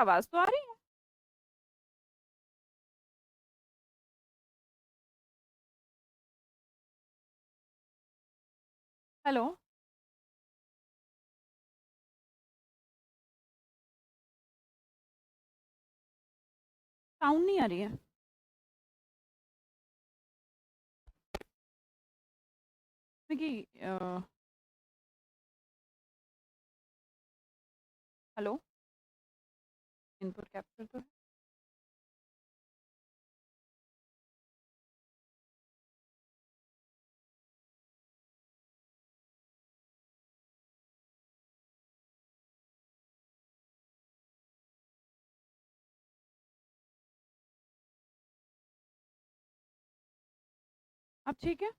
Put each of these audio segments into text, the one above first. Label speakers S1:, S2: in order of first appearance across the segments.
S1: आवाज तो आ रही है। हेलो। साउंड नहीं आ रही है। कि हेलो। इनपुट कैप्चर तो है। अब ठीक है।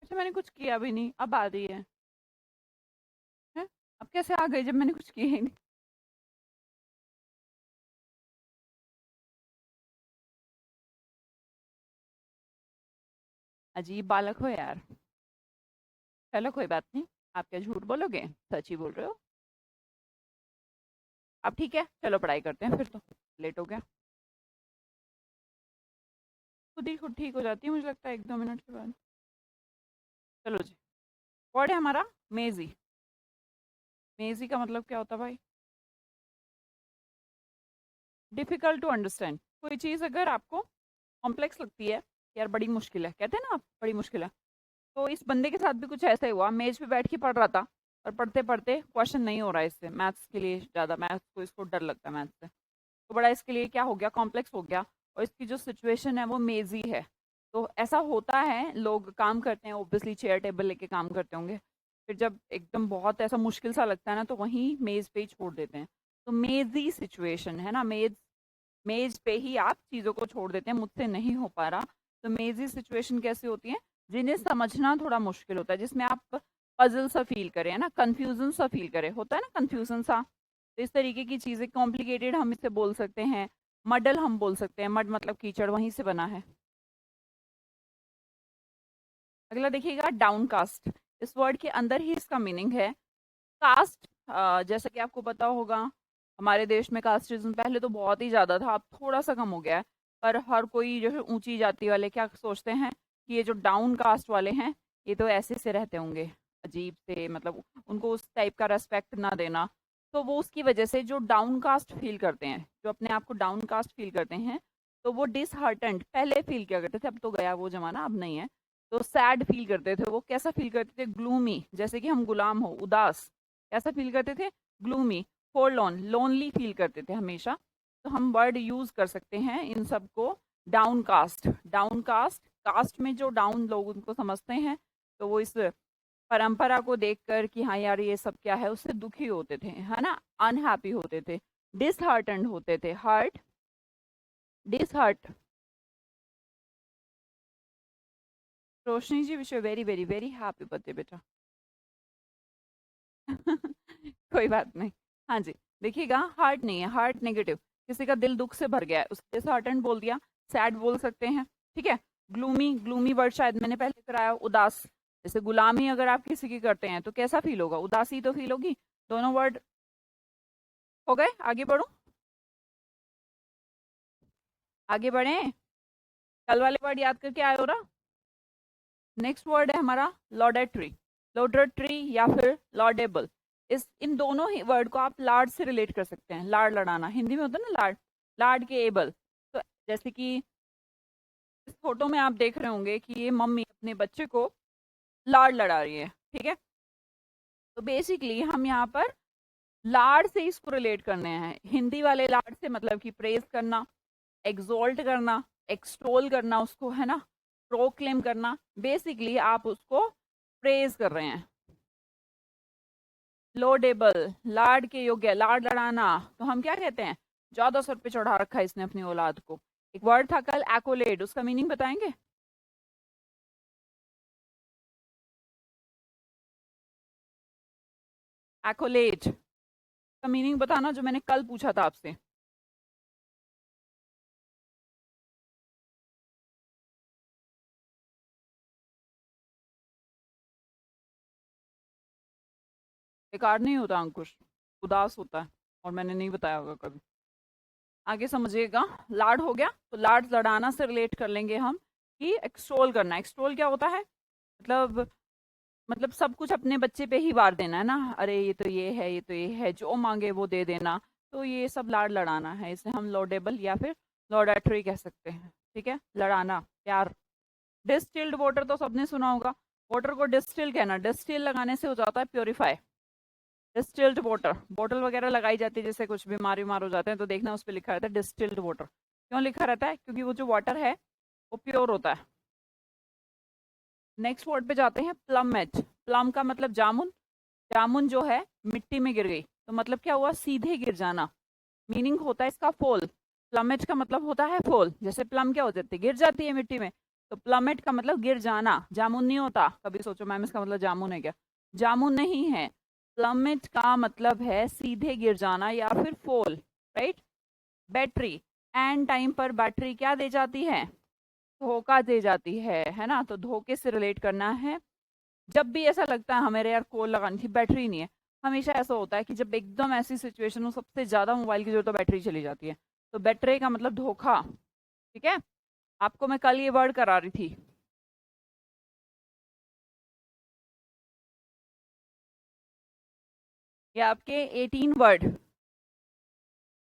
S1: अच्छा, मैंने कुछ किया भी नहीं, अब आ रही है? अब कैसे आ गई जब मैंने कुछ किया ही नहीं? अजीब बालक हो यार। चलो कोई बात नहीं। आप क्या झूठ बोलोगे, सच ही बोल रहे हो। अब ठीक है, चलो पढ़ाई करते हैं फिर तो। लेट हो गया। खुद ही खुद ठीक हो जाती है मुझे लगता है 1-2 मिनट के बाद। चलो जी। वर्ड है हमारा मेजी। मेजी का मतलब क्या होता है भाई? Difficult to understand. कोई चीज़ अगर आपको कॉम्प्लेक्स लगती है, यार बड़ी मुश्किल है, कहते हैं ना आप, बड़ी मुश्किल है। तो इस बंदे के साथ भी कुछ ऐसा ही हुआ, मेज पे बैठ के पढ़ रहा था और पढ़ते पढ़ते क्वेश्चन नहीं हो रहा है इससे, मैथ्स के लिए ज़्यादा, मैथ्स को इसको डर लगता है मैथ्स से। तो बड़ा इसके लिए क्या हो गया, कॉम्प्लेक्स हो गया। और इसकी जो सिचुएशन है वो मेजी है। तो ऐसा होता है, लोग काम करते हैं ओब्वियसली, चेयर टेबल लेके काम करते होंगे। फिर जब एकदम बहुत ऐसा मुश्किल सा लगता है ना, तो वहीं मेज पे ही छोड़ देते हैं। तो मेजी सिचुएशन है ना, मेज। मेज पे ही आप चीज़ों को छोड़ देते हैं, मुझसे नहीं हो पा रहा। तो मेजी सिचुएशन कैसी होती है? जिन्हें समझना थोड़ा मुश्किल होता है, जिसमें आप पजल सा फील करें, है ना, कंफ्यूजन सा फील करें, होता है ना कंफ्यूजन सा। तो इस तरीके की चीज़ें, कॉम्प्लिकेटेड हम इसे बोल सकते हैं। मडल हम बोल सकते हैं, मड मतलब कीचड़, वहीं से बना है। अगला देखिएगा, डाउन कास्ट। इस वर्ड के अंदर ही इसका मीनिंग है। कास्ट, जैसा कि आपको पता होगा, हमारे देश में कास्टिज्म पहले तो बहुत ही ज़्यादा था, अब थोड़ा सा कम हो गया है। पर हर कोई जो है ऊंची जाति वाले क्या सोचते हैं कि ये जो डाउन कास्ट वाले हैं, ये तो ऐसे से रहते होंगे, अजीब से, मतलब उनको उस टाइप का रेस्पेक्ट ना देना। तो वो उसकी वजह से जो डाउन कास्ट फील करते हैं, जो अपने आप को डाउन कास्ट फील करते हैं, तो वो डिसहार्टेंड पहले फील किया करते थे, अब तो गया वो जमाना, अब नहीं है। तो सैड फील करते थे, वो कैसा फील करते थे, ग्लूमी, जैसे कि हम गुलाम हो, उदास। कैसा फील करते थे? ग्लूमी। फोरलॉन, लोनली फील करते थे हमेशा। तो हम वर्ड यूज कर सकते हैं इन सब को। Down caste, down caste, caste में जो डाउन लोग उनको समझते हैं, तो वो इस परंपरा को देखकर कि हाँ यार ये सब क्या है, उससे दुखी होते थे, है ना, अनहैप्पी होते थे, डिसहार्टेंड होते थे, हर्ट, डिसहार्ट। Roshni ji, wish very very very happy birthday बेटा। कोई बात नहीं। हाँ जी। देखिएगा, हार्ट नहीं है, हार्ट नेगेटिव। किसी का दिल दुख से भर गया है, उसके जैसे हर्टेंड बोल दिया। सैड बोल सकते हैं। ठीक है। ग्लूमी, ग्लूमी वर्ड शायद मैंने पहले कराया। उदास, जैसे गुलामी अगर आप किसी की करते हैं तो कैसा फील होगा, उदासी तो फील होगी। दोनों वर्ड हो गए, आगे बढ़ो। आगे बढ़े। कल वाले वर्ड याद करके आए हो ना? नेक्स्ट वर्ड है हमारा लॉडेट्री। लॉडेट्री या फिर लॉडेबल। इस इन दोनों ही वर्ड को आप लाड से रिलेट कर सकते हैं। लाड लड़ाना हिंदी में होता है ना, लाड। लाड के एबल। तो जैसे कि इस फोटो में आप देख रहे होंगे कि ये मम्मी अपने बच्चे को लाड लड़ा रही है। ठीक है। तो बेसिकली हम यहाँ पर लाड से इसको रिलेट करने हैं। हिंदी वाले लाड से मतलब कि प्रेज करना, एक्सोल्ट करना, एक्सटोल करना उसको, है ना, प्रोक्लेम करना। बेसिकली आप उसको प्रेज कर रहे हैं। लोडेबल, लाड के योग्य, लाड लड़ाना। तो हम क्या कहते हैं? ज्यादा सर पे चढ़ा रखा है इसने अपनी औलाद को। एक वर्ड था कल, एक्ोलेड, उसका मीनिंग बताएंगे? एक्ोलेट का मीनिंग बताना, जो मैंने कल पूछा था आपसे। बेकार नहीं होता अंकुश। उदास होता है, और मैंने नहीं बताया होगा कभी। आगे समझिएगा। लाड हो गया, तो लाड लड़ाना से रिलेट कर लेंगे हम कि एक्सटोल करना। एक्सटोल क्या होता है? मतलब सब कुछ अपने बच्चे पे ही वार देना है ना। अरे ये तो ये है, ये तो ये है, जो मांगे वो दे देना। तो ये सब लाड लड़ाना है, इसे हम लॉडेबल या फिर लॉडेटरी कह सकते हैं। ठीक है, लड़ाना, प्यार। डिस्टिल्ड वाटर तो सबने सुना होगा। वाटर को डिस्टिल कहना, डिस्टिल लगाने से हो जाता है प्योरीफाई। डिस्टिल्ड वाटर, बोतल वगैरह लगाई जाती है, जैसे कुछ बीमार बीमार हो जाते हैं तो देखना उस पर लिखा रहता है डिस्टिल्ड वाटर। क्यों लिखा रहता है? क्योंकि वो जो वाटर है वो प्योर होता है। नेक्स्ट वर्ड पे जाते हैं, प्लमेट। प्लम का मतलब जामुन। जामुन जो है मिट्टी में गिर गई, तो मतलब क्या हुआ? सीधे गिर जाना। मीनिंग होता है इसका फॉल। प्लमेट का मतलब होता है फॉल। जैसे प्लम क्या हो जाती है? गिर जाती है मिट्टी में। तो प्लमेट का मतलब गिर जाना। जामुन नहीं होता। कभी सोचो मैम इसका मतलब जामुन है क्या? जामुन नहीं है। प्लमेट का मतलब है सीधे गिर जाना या फिर fall. Right. Battery, and time पर बैटरी क्या दे जाती है? धोखा दे जाती है ना। तो धोखे से रिलेट करना है। जब भी ऐसा लगता है हमें यार कॉल लगानी थी, बैटरी नहीं है, हमेशा ऐसा होता है कि जब एकदम ऐसी सिचुएशन हो, सबसे ज्यादा मोबाइल की जरूरत, तो बैटरी चली जाती है। तो बैटरी का मतलब धोखा। ठीक है, आपको मैं कल ये वर्ड करा रही थी। ये आपके 18 वर्ड,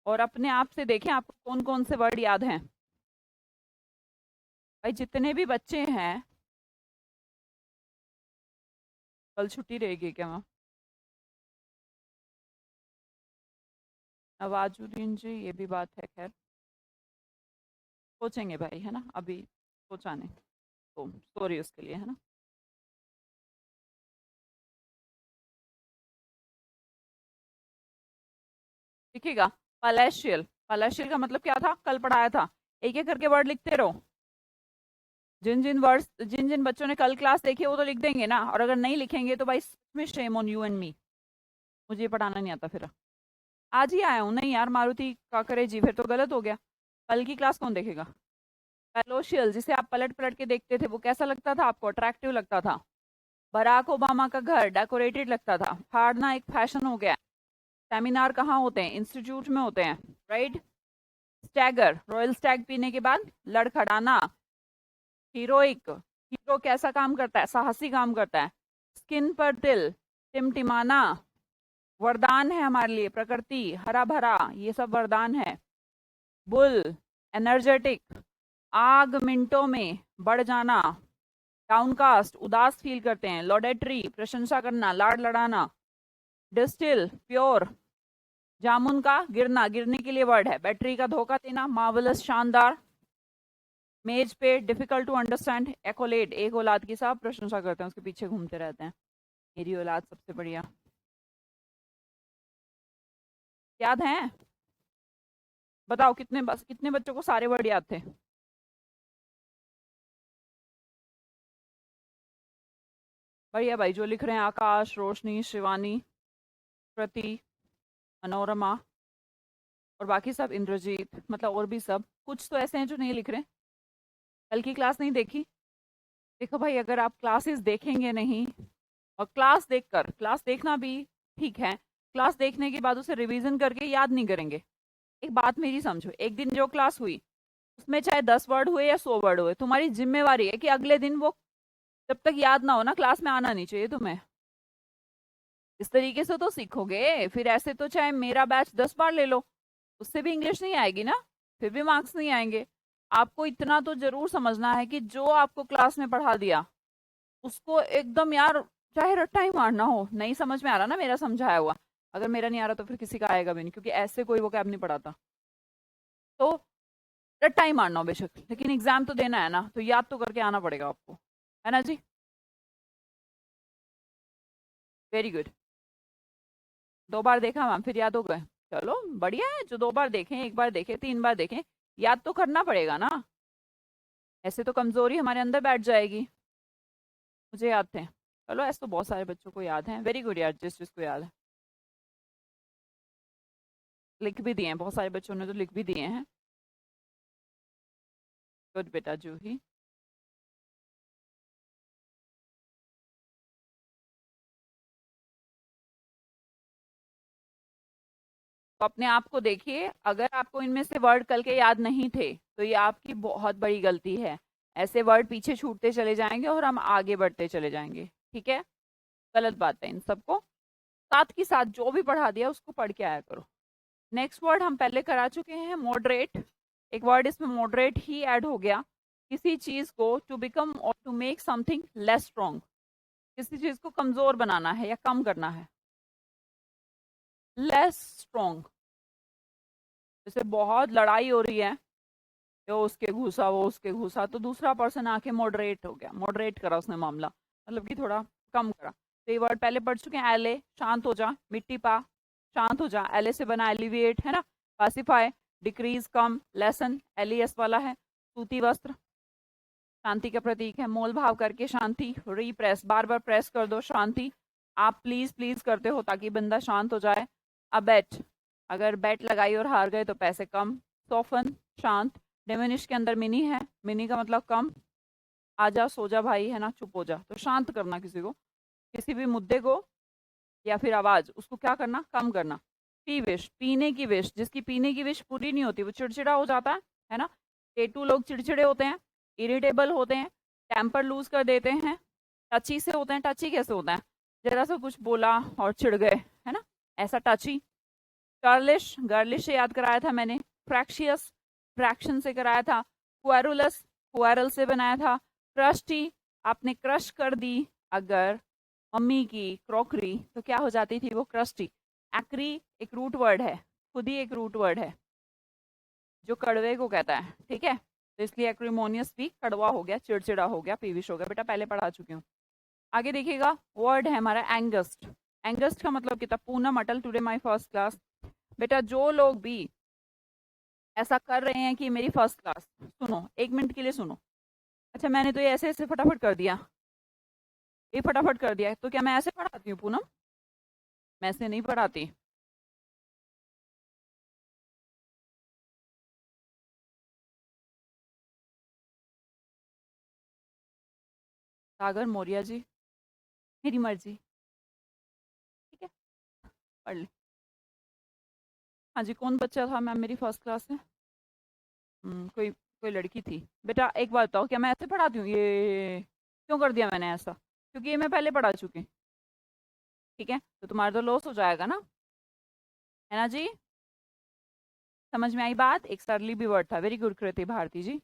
S1: और अपने आप से देखें आपको कौन कौन से वर्ड याद हैं। भाई जितने भी बच्चे हैं, कल छुट्टी रहेगी क्या मैम? नवाजुद्दीन जी, ये भी बात है, खैर सोचेंगे भाई, है ना, अभी सोचा नहीं। तो सॉरी उसके लिए, है ना। लिखिएगा, पैलेशियल। पैलेशियल का मतलब क्या था? कल पढ़ाया था। एक एक करके वर्ड लिखते रहो। जिन जिन बच्चों ने कल क्लास देखी है वो तो लिख देंगे ना, और अगर नहीं लिखेंगे तो भाई सच में shame on you and me. मुझे ये पढ़ाना नहीं आता फिर। आज ही आया हूँ, नहीं यार मारुति का करे जी, फिर तो गलत हो गया। कल की क्लास कौन देखेगा? पैलोशियल, जिसे आप पलट पलट के देखते थे, वो कैसा लगता था आपको? अट्रैक्टिव लगता था। बराक ओबामा का घर डेकोरेटेड लगता था। फाड़ना एक फैशन हो गया। सेमिनार कहाँ होते हैं? इंस्टीट्यूट में होते हैं। राइट। स्टैगर, रॉयल स्टैग पीने के बाद लड़खड़ाना। हीरोइक, हीरो कैसा काम करता है? साहसी काम करता है। स्किन पर तिल, टिमटिमाना। वरदान है हमारे लिए, प्रकृति, हरा भरा, ये सब वरदान है। Bull, energetic. आग मिनटों में बढ़ जाना। डाउनकास्ट, उदास फील करते हैं। लॉडेटरी, प्रशंसा करना, लाड लड़ाना। Distil, pure. जामुन का गिरना, गिरने के लिए वर्ड है। बैटरी का धोखा देना, मार्वलस, शानदार। मेज पे, डिफिकल्ट टू अंडरस्टैंड। एकोलेट, एक औलाद की सब प्रशंसा करते हैं, उसके पीछे घूमते रहते हैं, मेरी औलाद सबसे बढ़िया। याद है? बताओ कितने, बस कितने बच्चों को सारे वर्ड याद थे? बढ़िया भाई, जो लिख रहे हैं, आकाश, रोशनी, शिवानी, प्रति, मनोरमा, और बाकी सब, इंद्रजीत, मतलब और भी सब। कुछ तो ऐसे हैं जो नहीं लिख रहे। कल की क्लास नहीं देखी? देखो भाई, अगर आप क्लासेस देखेंगे नहीं, और क्लास देखकर, क्लास देखना भी ठीक है, क्लास देखने के बाद उसे रिवीजन करके याद नहीं करेंगे। एक बात मेरी समझो, एक दिन जो क्लास हुई उसमें चाहे 10 वर्ड हुए या 100 वर्ड हुए, तुम्हारी जिम्मेवारी है कि अगले दिन वो, जब तक याद ना हो ना, क्लास में आना नहीं चाहिए तुम्हें। इस तरीके से तो सीखोगे। फिर ऐसे तो चाहे मेरा बैच 10 बार ले लो, उससे भी इंग्लिश नहीं आएगी ना, फिर भी मार्क्स नहीं आएंगे। आपको इतना तो जरूर समझना है कि जो आपको क्लास में पढ़ा दिया उसको एकदम यार, चाहे रट्टा ही मारना हो, नहीं समझ में आ रहा ना मेरा समझाया हुआ, अगर मेरा नहीं आ रहा तो फिर किसी का आएगा भी नहीं, क्योंकि ऐसे कोई वो कैब नहीं पढ़ाता। तो रट्टा ही मारना हो बेशक, लेकिन एग्जाम तो देना है ना, तो याद तो करके आना पड़ेगा आपको, है ना जी। Very good. 2 बार देखा मैम, फिर याद हो गए। चलो बढ़िया है, जो 2 बार देखें, 1 बार देखें, 3 बार देखें, याद तो करना पड़ेगा ना। ऐसे तो कमजोरी हमारे अंदर बैठ जाएगी। मुझे याद थे। चलो, ऐसे तो बहुत सारे बच्चों को याद है। वेरी गुड यार, जिस जिसको याद है। लिख भी दिए हैं, बहुत सारे बच्चों ने तो लिख भी दिए हैं। गुड बेटा जूही। तो अपने आप को देखिए, अगर आपको इनमें से वर्ड कल के याद नहीं थे तो ये आपकी बहुत बड़ी गलती है। ऐसे वर्ड पीछे छूटते चले जाएंगे और हम आगे बढ़ते चले जाएंगे। ठीक है, गलत बात है इन सबको। साथ के साथ जो भी पढ़ा दिया उसको पढ़ के आया करो। नेक्स्ट वर्ड हम पहले करा चुके हैं, मॉडरेट। एक वर्ड इसमें मॉडरेट ही ऐड हो गया। किसी चीज को टू बिकम और to make something less strong, किसी चीज को कमजोर बनाना है या कम करना है। लेस स्ट्रॉन्ग, जैसे बहुत लड़ाई हो रही है, जो उसके घुसा वो उसके घुसा, तो दूसरा पर्सन आके मॉडरेट हो गया, मॉडरेट करा उसने मामला, मतलब कि थोड़ा कम करा। तो ये वर्ड पहले पढ़ चुके हैं, एले शांत हो जा, मिट्टी पा शांत हो जा, एले से बना एलिविएट है ना, पासिफाई, डिक्रीज कम, लेसन एलियस वाला है, सूती वस्त्र शांति का प्रतीक है, मोल भाव करके शांति, रीप्रेस बार बार प्रेस कर दो शांति, आप प्लीज प्लीज करते हो ताकि बंदा शांत हो जाए। अबेट, अगर बेट लगाई और हार गए तो पैसे कम, सोफन शांत, डिमिनिश के अंदर मिनी है, मिनी का मतलब कम, आजा सो जा भाई है ना, चुप हो जा, तो शांत करना किसी को, किसी भी मुद्दे को या फिर आवाज उसको क्या करना, कम करना। पी विश, पीने की विश, जिसकी पीने की विश पूरी नहीं होती वो चिड़चिड़ा हो जाता है ना। टेटू लोग चिड़चिड़े होते हैं, इरिटेबल होते हैं, टेम्पर लूज कर देते हैं, टची से होते हैं। टची कैसे होता है, जरा सा कुछ बोला और चिढ़ गए है ना, ऐसा टची। गर्लिश, गर्लिश से याद कराया था मैंने। फ्रैक्शियस, फ्रैक्शन से कराया था। क्वेरुलस, क्वेरल से बनाया था। क्रस्टी, आपने क्रश कर दी अगर मम्मी की क्रॉकरी तो क्या हो जाती थी वो, क्रस्टी। एक्री एक रूट वर्ड है, खुद ही एक रूट वर्ड है जो कड़वे को कहता है। ठीक है, तो इसलिए एक्रीमोनियस भी कड़वा हो गया, चिड़चिड़ा हो गया, पीविश हो गया। बेटा पहले पढ़ा चुकी हूँ। आगे देखिएगा, वर्ड है हमारा एंगस्ट। एंगस्ट का मतलब कितना, पूनम अटल टुडे माय फर्स्ट क्लास। बेटा जो लोग भी ऐसा कर रहे हैं कि मेरी फर्स्ट क्लास, सुनो एक मिनट के लिए सुनो। अच्छा मैंने तो ये ऐसे ऐसे फटाफट कर दिया, ये फटाफट कर दिया, तो क्या मैं ऐसे पढ़ाती हूँ पूनम? मैं ऐसे नहीं पढ़ाती। सागर मौर्य जी, मेरी मर्जी। ठीक है, पढ़ ले। हाँ जी, कौन बच्चा था मैम मेरी फर्स्ट क्लास में? कोई कोई लड़की थी। बेटा एक बात बताओ, क्या मैं ऐसे पढ़ाती हूँ? ये क्यों कर दिया मैंने ऐसा? क्योंकि ये मैं पहले पढ़ा चुकी। ठीक है, तो तुम्हारा तो लॉस हो जाएगा ना, है ना जी। समझ में आई बात? एक सरली भी वर्ड था। वेरी गुड कृति भारती जी।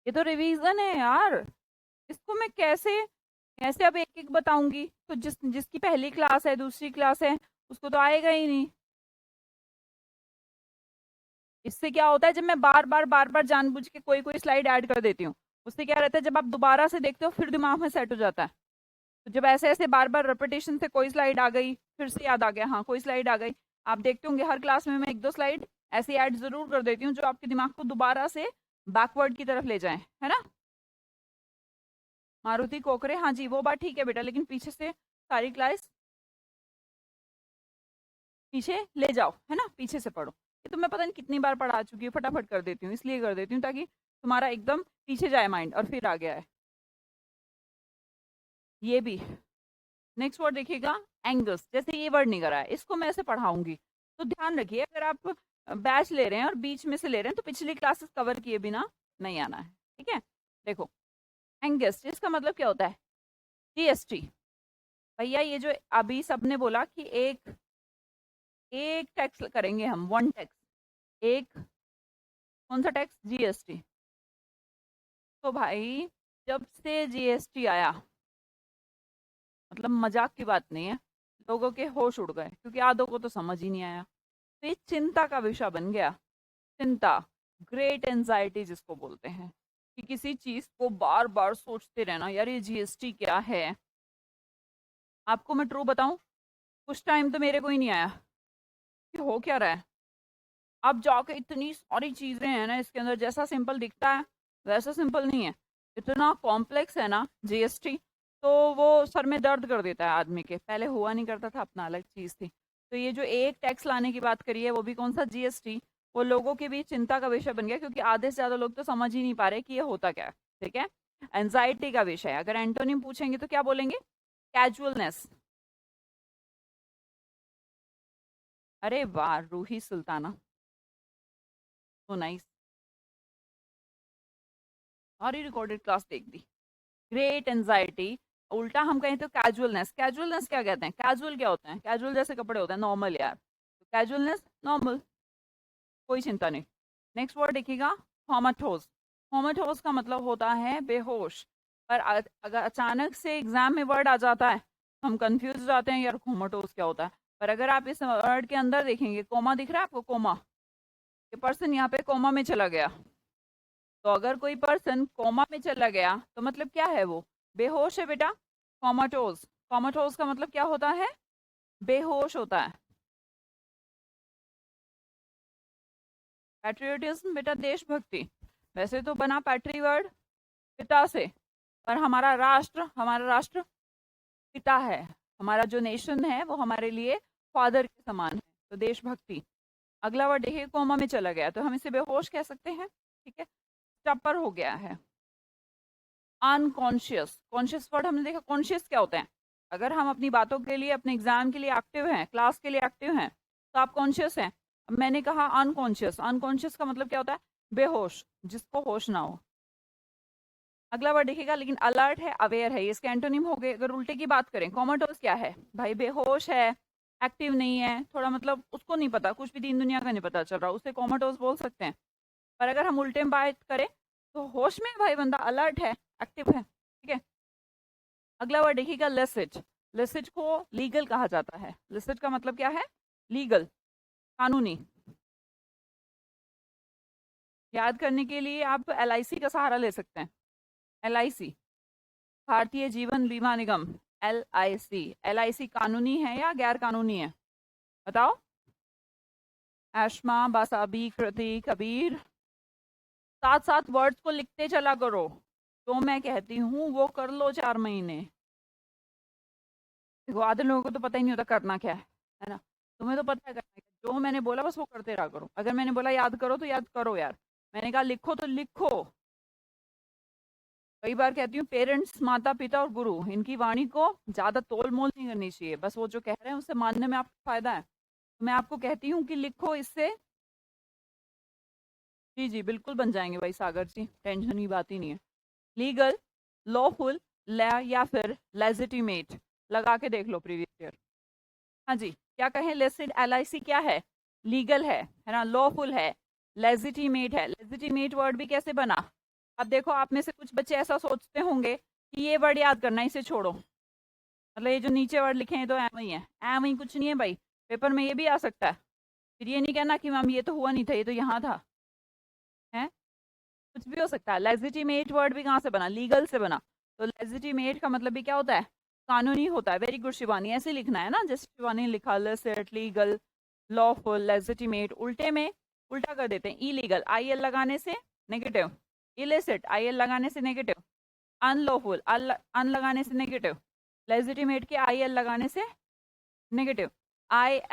S1: ये तो रिवीजन है यार, इसको मैं कैसे कैसे अब एक एक बताऊंगी? तो जिसकी पहली क्लास है दूसरी क्लास है उसको तो आएगा ही नहीं। इससे क्या होता है, जब मैं बार बार जानबूझ के कोई कोई स्लाइड ऐड कर देती हूँ, उससे क्या रहता है, जब आप दोबारा से देखते हो फिर दिमाग में सेट हो जाता है। तो जब ऐसे ऐसे बार बार रेपिटेशन से कोई स्लाइड आ गई, फिर से याद आ गया, हाँ कोई स्लाइड आ गई। आप देखते होंगे हर क्लास में मैं एक दो स्लाइड ऐसी ऐड जरूर कर देती हूँ जो आपके दिमाग को दोबारा से बैकवर्ड की तरफ ले जाए, है ना। मारुति कोकरे, हाँ जी वो बात ठीक है बेटा, लेकिन पीछे से सारी क्लास पीछे ले जाओ, है ना, पीछे से पढ़ो। ये तो मैं पता नहीं कितनी बार पढ़ा चुकी हूँ, फटाफट कर देती हूँ, इसलिए कर देती हूँ ताकि तुम्हारा एकदम पीछे जाए माइंड और फिर आ गया है ये भी। नेक्स्ट वर्ड देखिएगा, एंगस। जैसे ये वर्ड नहीं करा है, इसको मैं ऐसे पढ़ाऊंगी, तो ध्यान रखिए अगर आप बैच ले रहे हैं और बीच में से ले रहे हैं तो पिछली क्लासेस कवर किए बिना नहीं आना है। ठीक है, देखो एंगस इसका मतलब क्या होता है, जीएसटी। भैया ये जो अभी सबने बोला कि एक एक टैक्स करेंगे हम, वन टैक्स, एक कौन सा टैक्स, जीएसटी। तो भाई जब से जीएसटी आया, मतलब मजाक की बात नहीं है, लोगों के होश उड़ गए क्योंकि आधों को तो समझ ही नहीं आया। तो ये चिंता का विषय बन गया। चिंता, ग्रेट एंजाइटी जिसको बोलते हैं, कि किसी चीज को बार बार सोचते रहना, यार ये जीएसटी क्या है। आपको मैं ट्रू बताऊं, कुछ टाइम तो मेरे को ही नहीं आया कि हो क्या रहा है। अब जाके इतनी सारी चीजें हैं ना इसके अंदर, जैसा सिंपल दिखता है वैसा सिंपल नहीं है, इतना कॉम्प्लेक्स है ना जीएसटी। तो वो सर में दर्द कर देता है आदमी के, पहले हुआ नहीं करता था, अपना अलग चीज थी। तो ये जो एक टैक्स लाने की बात करी है वो भी कौन सा, जीएसटी, वो लोगों के बीच चिंता का विषय बन गया क्योंकि आधे से ज्यादा लोग तो समझ ही नहीं पा रहे कि ये होता क्या है। ठीक है, एंजाइटी का विषय। अगर एंटोनिम पूछेंगे तो क्या बोलेंगे, कैजुअलनेस। अरे वाह, रूही सुल्ताना, सो नाइस। सारी रिकॉर्डेड क्लास देख दी। ग्रेट एंजाइटी, उल्टा हम कहें तो कैजुअलनेस। कैजुअलनेस क्या कहते हैं? कैजुअल क्या होते हैं? कैजुअल जैसे कपड़े होते हैं, नॉर्मल यार। कैजुअलनेस नॉर्मल, कोई चिंता नहीं। नेक्स्ट वर्ड देखिएगा, कोमाटोज। कोमाटोज का मतलब होता है बेहोश। पर अगर अचानक से एग्जाम में वर्ड आ जाता है, हम कंफ्यूज हो जाते हैं यार कोमाटोज क्या होता है। पर अगर आप इस वर्ड के अंदर देखेंगे, कोमा दिख रहा है आपको? कोमा, ये पर्सन यहाँ पे कोमा में चला गया। तो अगर कोई पर्सन कोमा में चला गया तो मतलब क्या है? वो बेहोश है बेटा। कोमाटोज, कोमाटोज का मतलब क्या होता है? बेहोश होता है। पैट्रियोटिज्म बेटा देशभक्ति। वैसे तो बना पैट्री वर्ड पिता से, पर हमारा राष्ट्र पिता है। हमारा जो नेशन है वो हमारे लिए फादर के समान है, तो देशभक्ति। अगला वर्ड देखिए, कोमा में चला गया, तो हम इसे बेहोश कह सकते हैं। ठीक है, स्टपर हो गया है। अनकॉन्शियस, कॉन्शियस वर्ड हमने देखा। कॉन्शियस क्या होता है? अगर हम अपनी बातों के लिए, अपने एग्जाम के लिए एक्टिव हैं, क्लास के लिए एक्टिव हैं, तो आप कॉन्शियस हैं। अब मैंने कहा अनकॉन्शियस, अनकॉन्शियस का मतलब क्या होता है? बेहोश, जिसको होश ना हो। अगला वर्ड देखिएगा, लेकिन अलर्ट है, अवेयर है, ये इसके एंटोनिम हो गए। अगर उल्टे की बात करें, कॉमाटोस क्या है भाई? बेहोश है, एक्टिव नहीं है, थोड़ा मतलब उसको नहीं पता, कुछ भी दीन दुनिया का नहीं पता चल रहा, उसे कॉमाटोस बोल सकते हैं। पर अगर हम उल्टे में बात करें तो होश में है भाई बंदा, अलर्ट है, एक्टिव है। ठीक है, अगला वर्ड देखिएगा, लेसिट। लेसिट को लीगल कहा जाता है। लेसिट का मतलब क्या है? लीगल, कानूनी। याद करने के लिए आप LIC का सहारा ले सकते हैं। LIC, भारतीय जीवन बीमा निगम। LIC, LIC कानूनी है या गैर कानूनी है? बताओ। एशमा, बासाबी, कृति, कबीर। साथ साथ वर्ड्स को लिखते चला करो। तो मैं कहती हूँ वो कर लो 4 महीने। देखो आधे लोगों को तो पता ही नहीं होता करना क्या है ना? तुम्हें तो पता है करना क्या है। जो मैंने बोला बस वो करते रहा करो। अगर मैंने बोला याद करो तो याद करो यार। मैंने कहा लिखो तो लिखो। कई बार कहती हूँ, पेरेंट्स, माता पिता और गुरु, इनकी वाणी को ज्यादा तोल मोल नहीं करनी चाहिए। बस वो जो कह रहे हैं उसे मानने में आपको फायदा है। तो मैं आपको कहती हूँ कि लिखो इससे। जी जी बिल्कुल बन जाएंगे भाई सागर जी, टेंशन की बात ही नहीं है। लीगल, लॉफुल, या फिर लेजिटिमेट, लगा के देख लो प्रीवियस ईयर। हाँ जी, क्या कहें? लेसिड, LIC क्या है? लीगल है ना? लॉफुल है, लेजिटिमेट है। लेजिटिमेट वर्ड भी कैसे बना? अब देखो, आप में से कुछ बच्चे ऐसा सोचते होंगे कि ये वर्ड याद करना है, इसे छोड़ो। मतलब ये जो नीचे वर्ड लिखे हैं तो एम ही है। एम ही कुछ नहीं है भाई, पेपर में ये भी आ सकता है। फिर ये नहीं कहना कि मैम ये तो हुआ नहीं था, ये तो यहाँ था। है, कुछ भी हो सकता है। लेजिटिमेट वर्ड भी कहाँ से बना? लीगल से बना। तो लेजिटिमेट का मतलब भी क्या होता है? कानूनी होता है। वेरी गुड शिवानी, ऐसे लिखना है ना जैसे शिवानी ने लिखा। Legit, legal, lawful, legitimate. उल्टे में उल्टा कर देते हैं। इलीगल, IL लगाने से नेगेटिव। इलिसिट, IL लगाने से नेगेटिव। अनलॉफुल, अन लगाने से नेगेटिव। लेजिटिमेट के IL लगाने से नेगेटिव। ILIMINUN,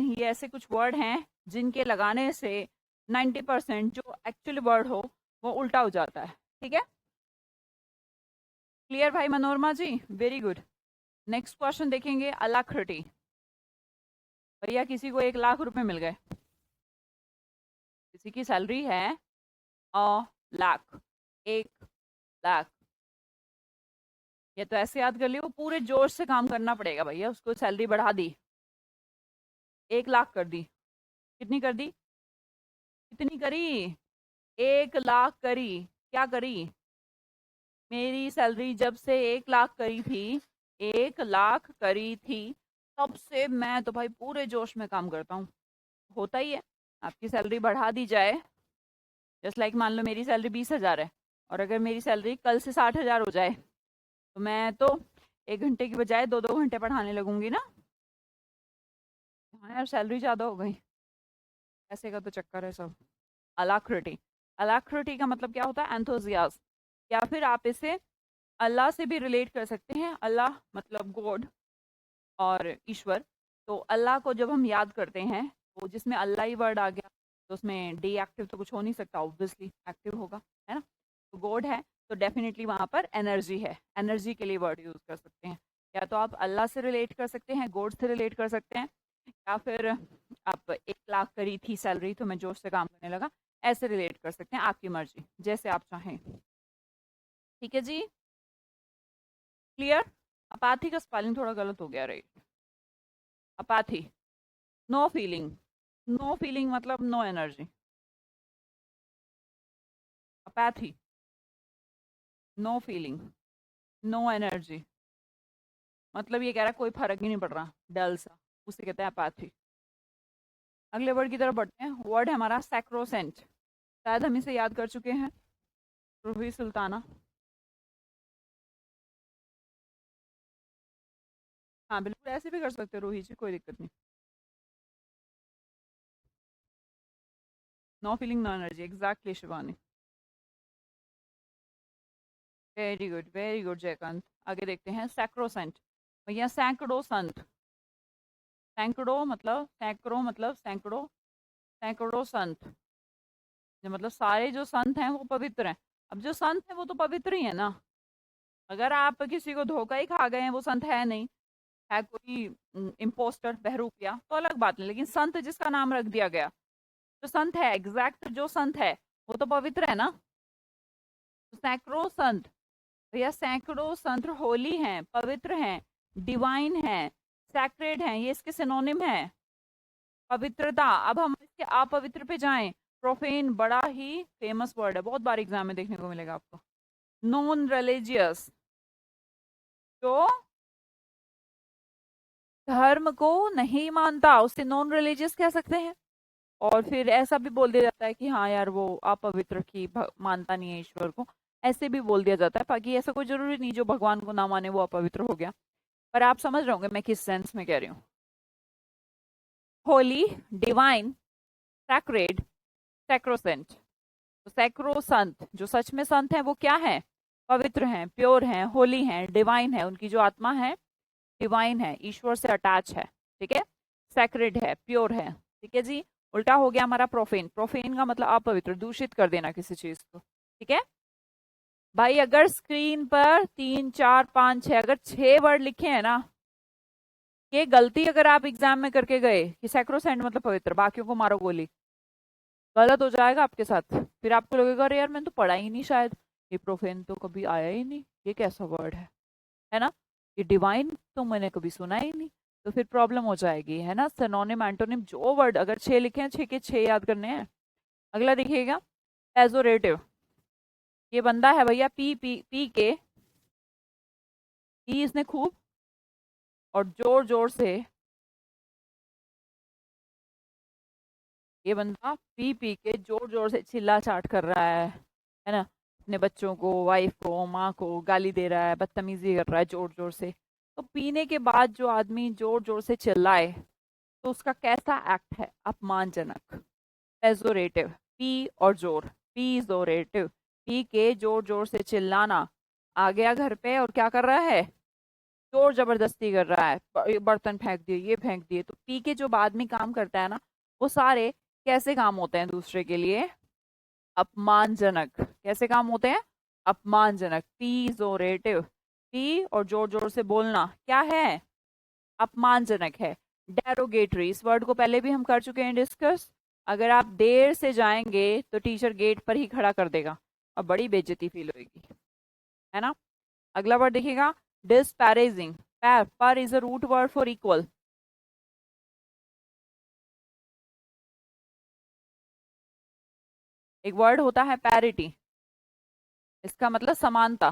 S1: ये ऐसे कुछ वर्ड हैं जिनके लगाने से 90% जो एक्चुअली वर्ड हो वो उल्टा हो जाता है। ठीक है, क्लियर भाई Manorama ji? Very good. Next question देखेंगे, अलाकृति। भैया किसी को 1 लाख रुपए मिल गए, किसी की सैलरी है अ लाख, 1 लाख। ये तो ऐसे याद कर लियो, पूरे जोश से काम करना पड़ेगा भैया। उसको सैलरी बढ़ा दी, 1 लाख कर दी। कितनी कर दी? कितनी करी? 1 लाख करी। क्या करी? मेरी सैलरी जब से 1 लाख करी थी, 1 लाख करी थी, तब से मैं तो भाई पूरे जोश में काम करता हूँ। होता ही है। आपकी सैलरी बढ़ा दी जाए, जस्ट लाइक मान लो मेरी सैलरी 20,000 है, और अगर मेरी सैलरी कल से 60,000 हो जाए, तो मैं तो 1 घंटे की बजाय 2-2 घंटे पढ़ाने लगूंगी ना। हाँ यार, सैलरी ज़्यादा हो गई, पैसे का तो चक्कर है सब। अलाक्रिटी, अलाक्रिटी का मतलब क्या होता है? एंथुजियास्ट, या फिर आप इसे अल्लाह से भी रिलेट कर सकते हैं। अल्लाह मतलब गॉड और ईश्वर। तो अल्लाह को जब हम याद करते हैं, तो जिसमें अल्लाह ही वर्ड आ गया, तो उसमें डी एक्टिव तो कुछ हो नहीं सकता, ऑब्वियसली एक्टिव होगा, है ना? तो गॉड है, तो डेफिनेटली वहां पर एनर्जी है। एनर्जी के लिए वर्ड यूज कर सकते हैं। या तो आप अल्लाह से रिलेट कर सकते हैं, गॉड से रिलेट कर सकते हैं, या फिर आप 1 लाख करी थी सैलरी तो मैं जोश से काम करने लगा, ऐसे रिलेट कर सकते हैं, आपकी मर्जी, जैसे आप चाहें। ठीक है जी, क्लियर। अपाथी का स्पेलिंग थोड़ा गलत हो गया, right. Apathy, no feeling, no feeling मतलब no energy. Apathy, no feeling, no energy, मतलब ये कह रहा है कोई फर्क ही नहीं पड़ रहा, डल सा, उसे कहते हैं अपैथी। अगले वर्ड की तरफ बढ़ते हैं। वर्ड है हमारा सैक्रोसेंट, शायद हम इसे याद कर चुके हैं, रूही सुल्ताना। हाँ बिल्कुल, ऐसे भी कर सकते हो रूही जी, कोई दिक्कत नहीं। No feeling no energy, exactly Shivani. Very good Jaikant. आगे देखते हैं सैक्रोसेंट, भैया सैकड़ों संत, सैकड़ों, सैकड़ों संत, जो मतलब सारे जो संत हैं वो पवित्र हैं। अब जो संत हैं वो तो पवित्र ही है ना, अगर आप किसी को धोखा ही खा गए हैं, वो संत है नहीं, है कोई इम्पोस्टर बहरूपिया, तो अलग बात नहीं, लेकिन संत जिसका नाम रख दिया गया, जो संत है, एग्जैक्ट जो संत है, वो तो पवित्र है ना। तो सैकड़ों संत, भैया सैकड़ों संत होली हैं, पवित्र हैं, डिवाइन हैं, सैक्रेड हैं, ये इसके सिनोनिम है, पवित्रता। अब हम इसके अपवित्र पे जाएं, प्रोफेन बड़ा ही फेमस वर्ड है, बहुत बार एग्जाम में देखने को मिलेगा आपको। नॉन रिलीजियस, जो धर्म को नहीं मानता, उसे नॉन रिलीजियस कह सकते हैं। और फिर ऐसा भी बोल दिया जाता है कि हाँ यार वो अपवित्र की मानता नहीं है ईश्वर को, ऐसे भी बोल दिया जाता है। बाकी ऐसा कोई जरूरी नहीं जो भगवान को ना माने वो अपवित्र हो गया, पर आप समझ रहे होंगे मैं किस सेंस में कह रही हूँ। Holi, divine, sacred, sacrosanct. तो सैक्रो संत, जो सच में संत हैं वो क्या है, पवित्र हैं, प्योर हैं, होली हैं, डिवाइन है, उनकी जो आत्मा है डिवाइन है, ईश्वर से अटैच है, ठीक है, सैक्रेड है, प्योर है, ठीक है जी। उल्टा हो गया हमारा प्रोफेन, प्रोफेन का मतलब अपवित्र, दूषित कर देना किसी चीज को, ठीक है। भाई अगर स्क्रीन पर 3 4 5 6, अगर 6 वर्ड लिखे हैं ना, ये गलती अगर आप एग्जाम में करके गए कि सैक्रोसेंट मतलब पवित्र, बाकियों को मारो गोली, गलत हो जाएगा आपके साथ, फिर आपको लगेगा अरे यार मैंने तो पढ़ा ही नहीं, शायद ये प्रोफेन तो कभी आया ही नहीं, ये कैसा वर्ड है ना, ये डिवाइन तो मैंने कभी सुना ही नहीं, तो फिर प्रॉब्लम हो जाएगी, है ना। सिनोनिम एंटोनिम जो वर्ड अगर 6 लिखे हैं, 6 के 6 याद करने हैं। अगला देखिएगा, पेजोरेटिव, ये बंदा है भैया पी पी पी के, पी इसने खूब और जोर जोर से, ये बंदा पी पी के जोर जोर से चिल्ला चाट कर रहा है ना, अपने बच्चों को, वाइफ को, माँ को गाली दे रहा है, बदतमीजी कर रहा है जोर जोर से। तो पीने के बाद जो आदमी जोर जोर से चिल्लाए, तो उसका कैसा एक्ट है, अपमानजनक, पेजोरेटिव, पी और जोर, पीजोरेटिव, पी के जोर जोर से चिल्लाना, आ गया घर पे और क्या कर रहा है, जोर जबरदस्ती कर रहा है, बर्तन फेंक दिए, ये फेंक दिए। तो पी के जो आदमी काम करता है ना, वो सारे कैसे काम होते हैं दूसरे के लिए, अपमानजनक, कैसे काम होते हैं, अपमानजनक, पीजोरेटिव, पी और जोर जोर से बोलना क्या है, अपमानजनक है। डेरोगेटरी, इस वर्ड को पहले भी हम कर चुके हैं डिस्कस, अगर आप देर से जाएंगे तो टीचर गेट पर ही खड़ा कर देगा और बड़ी बेइज्जती फील होगी, है ना। अगला वर्ड देखिएगा, disparaging, par is a root word for equal, एक वर्ड होता है पैरिटी, इसका मतलब समानता।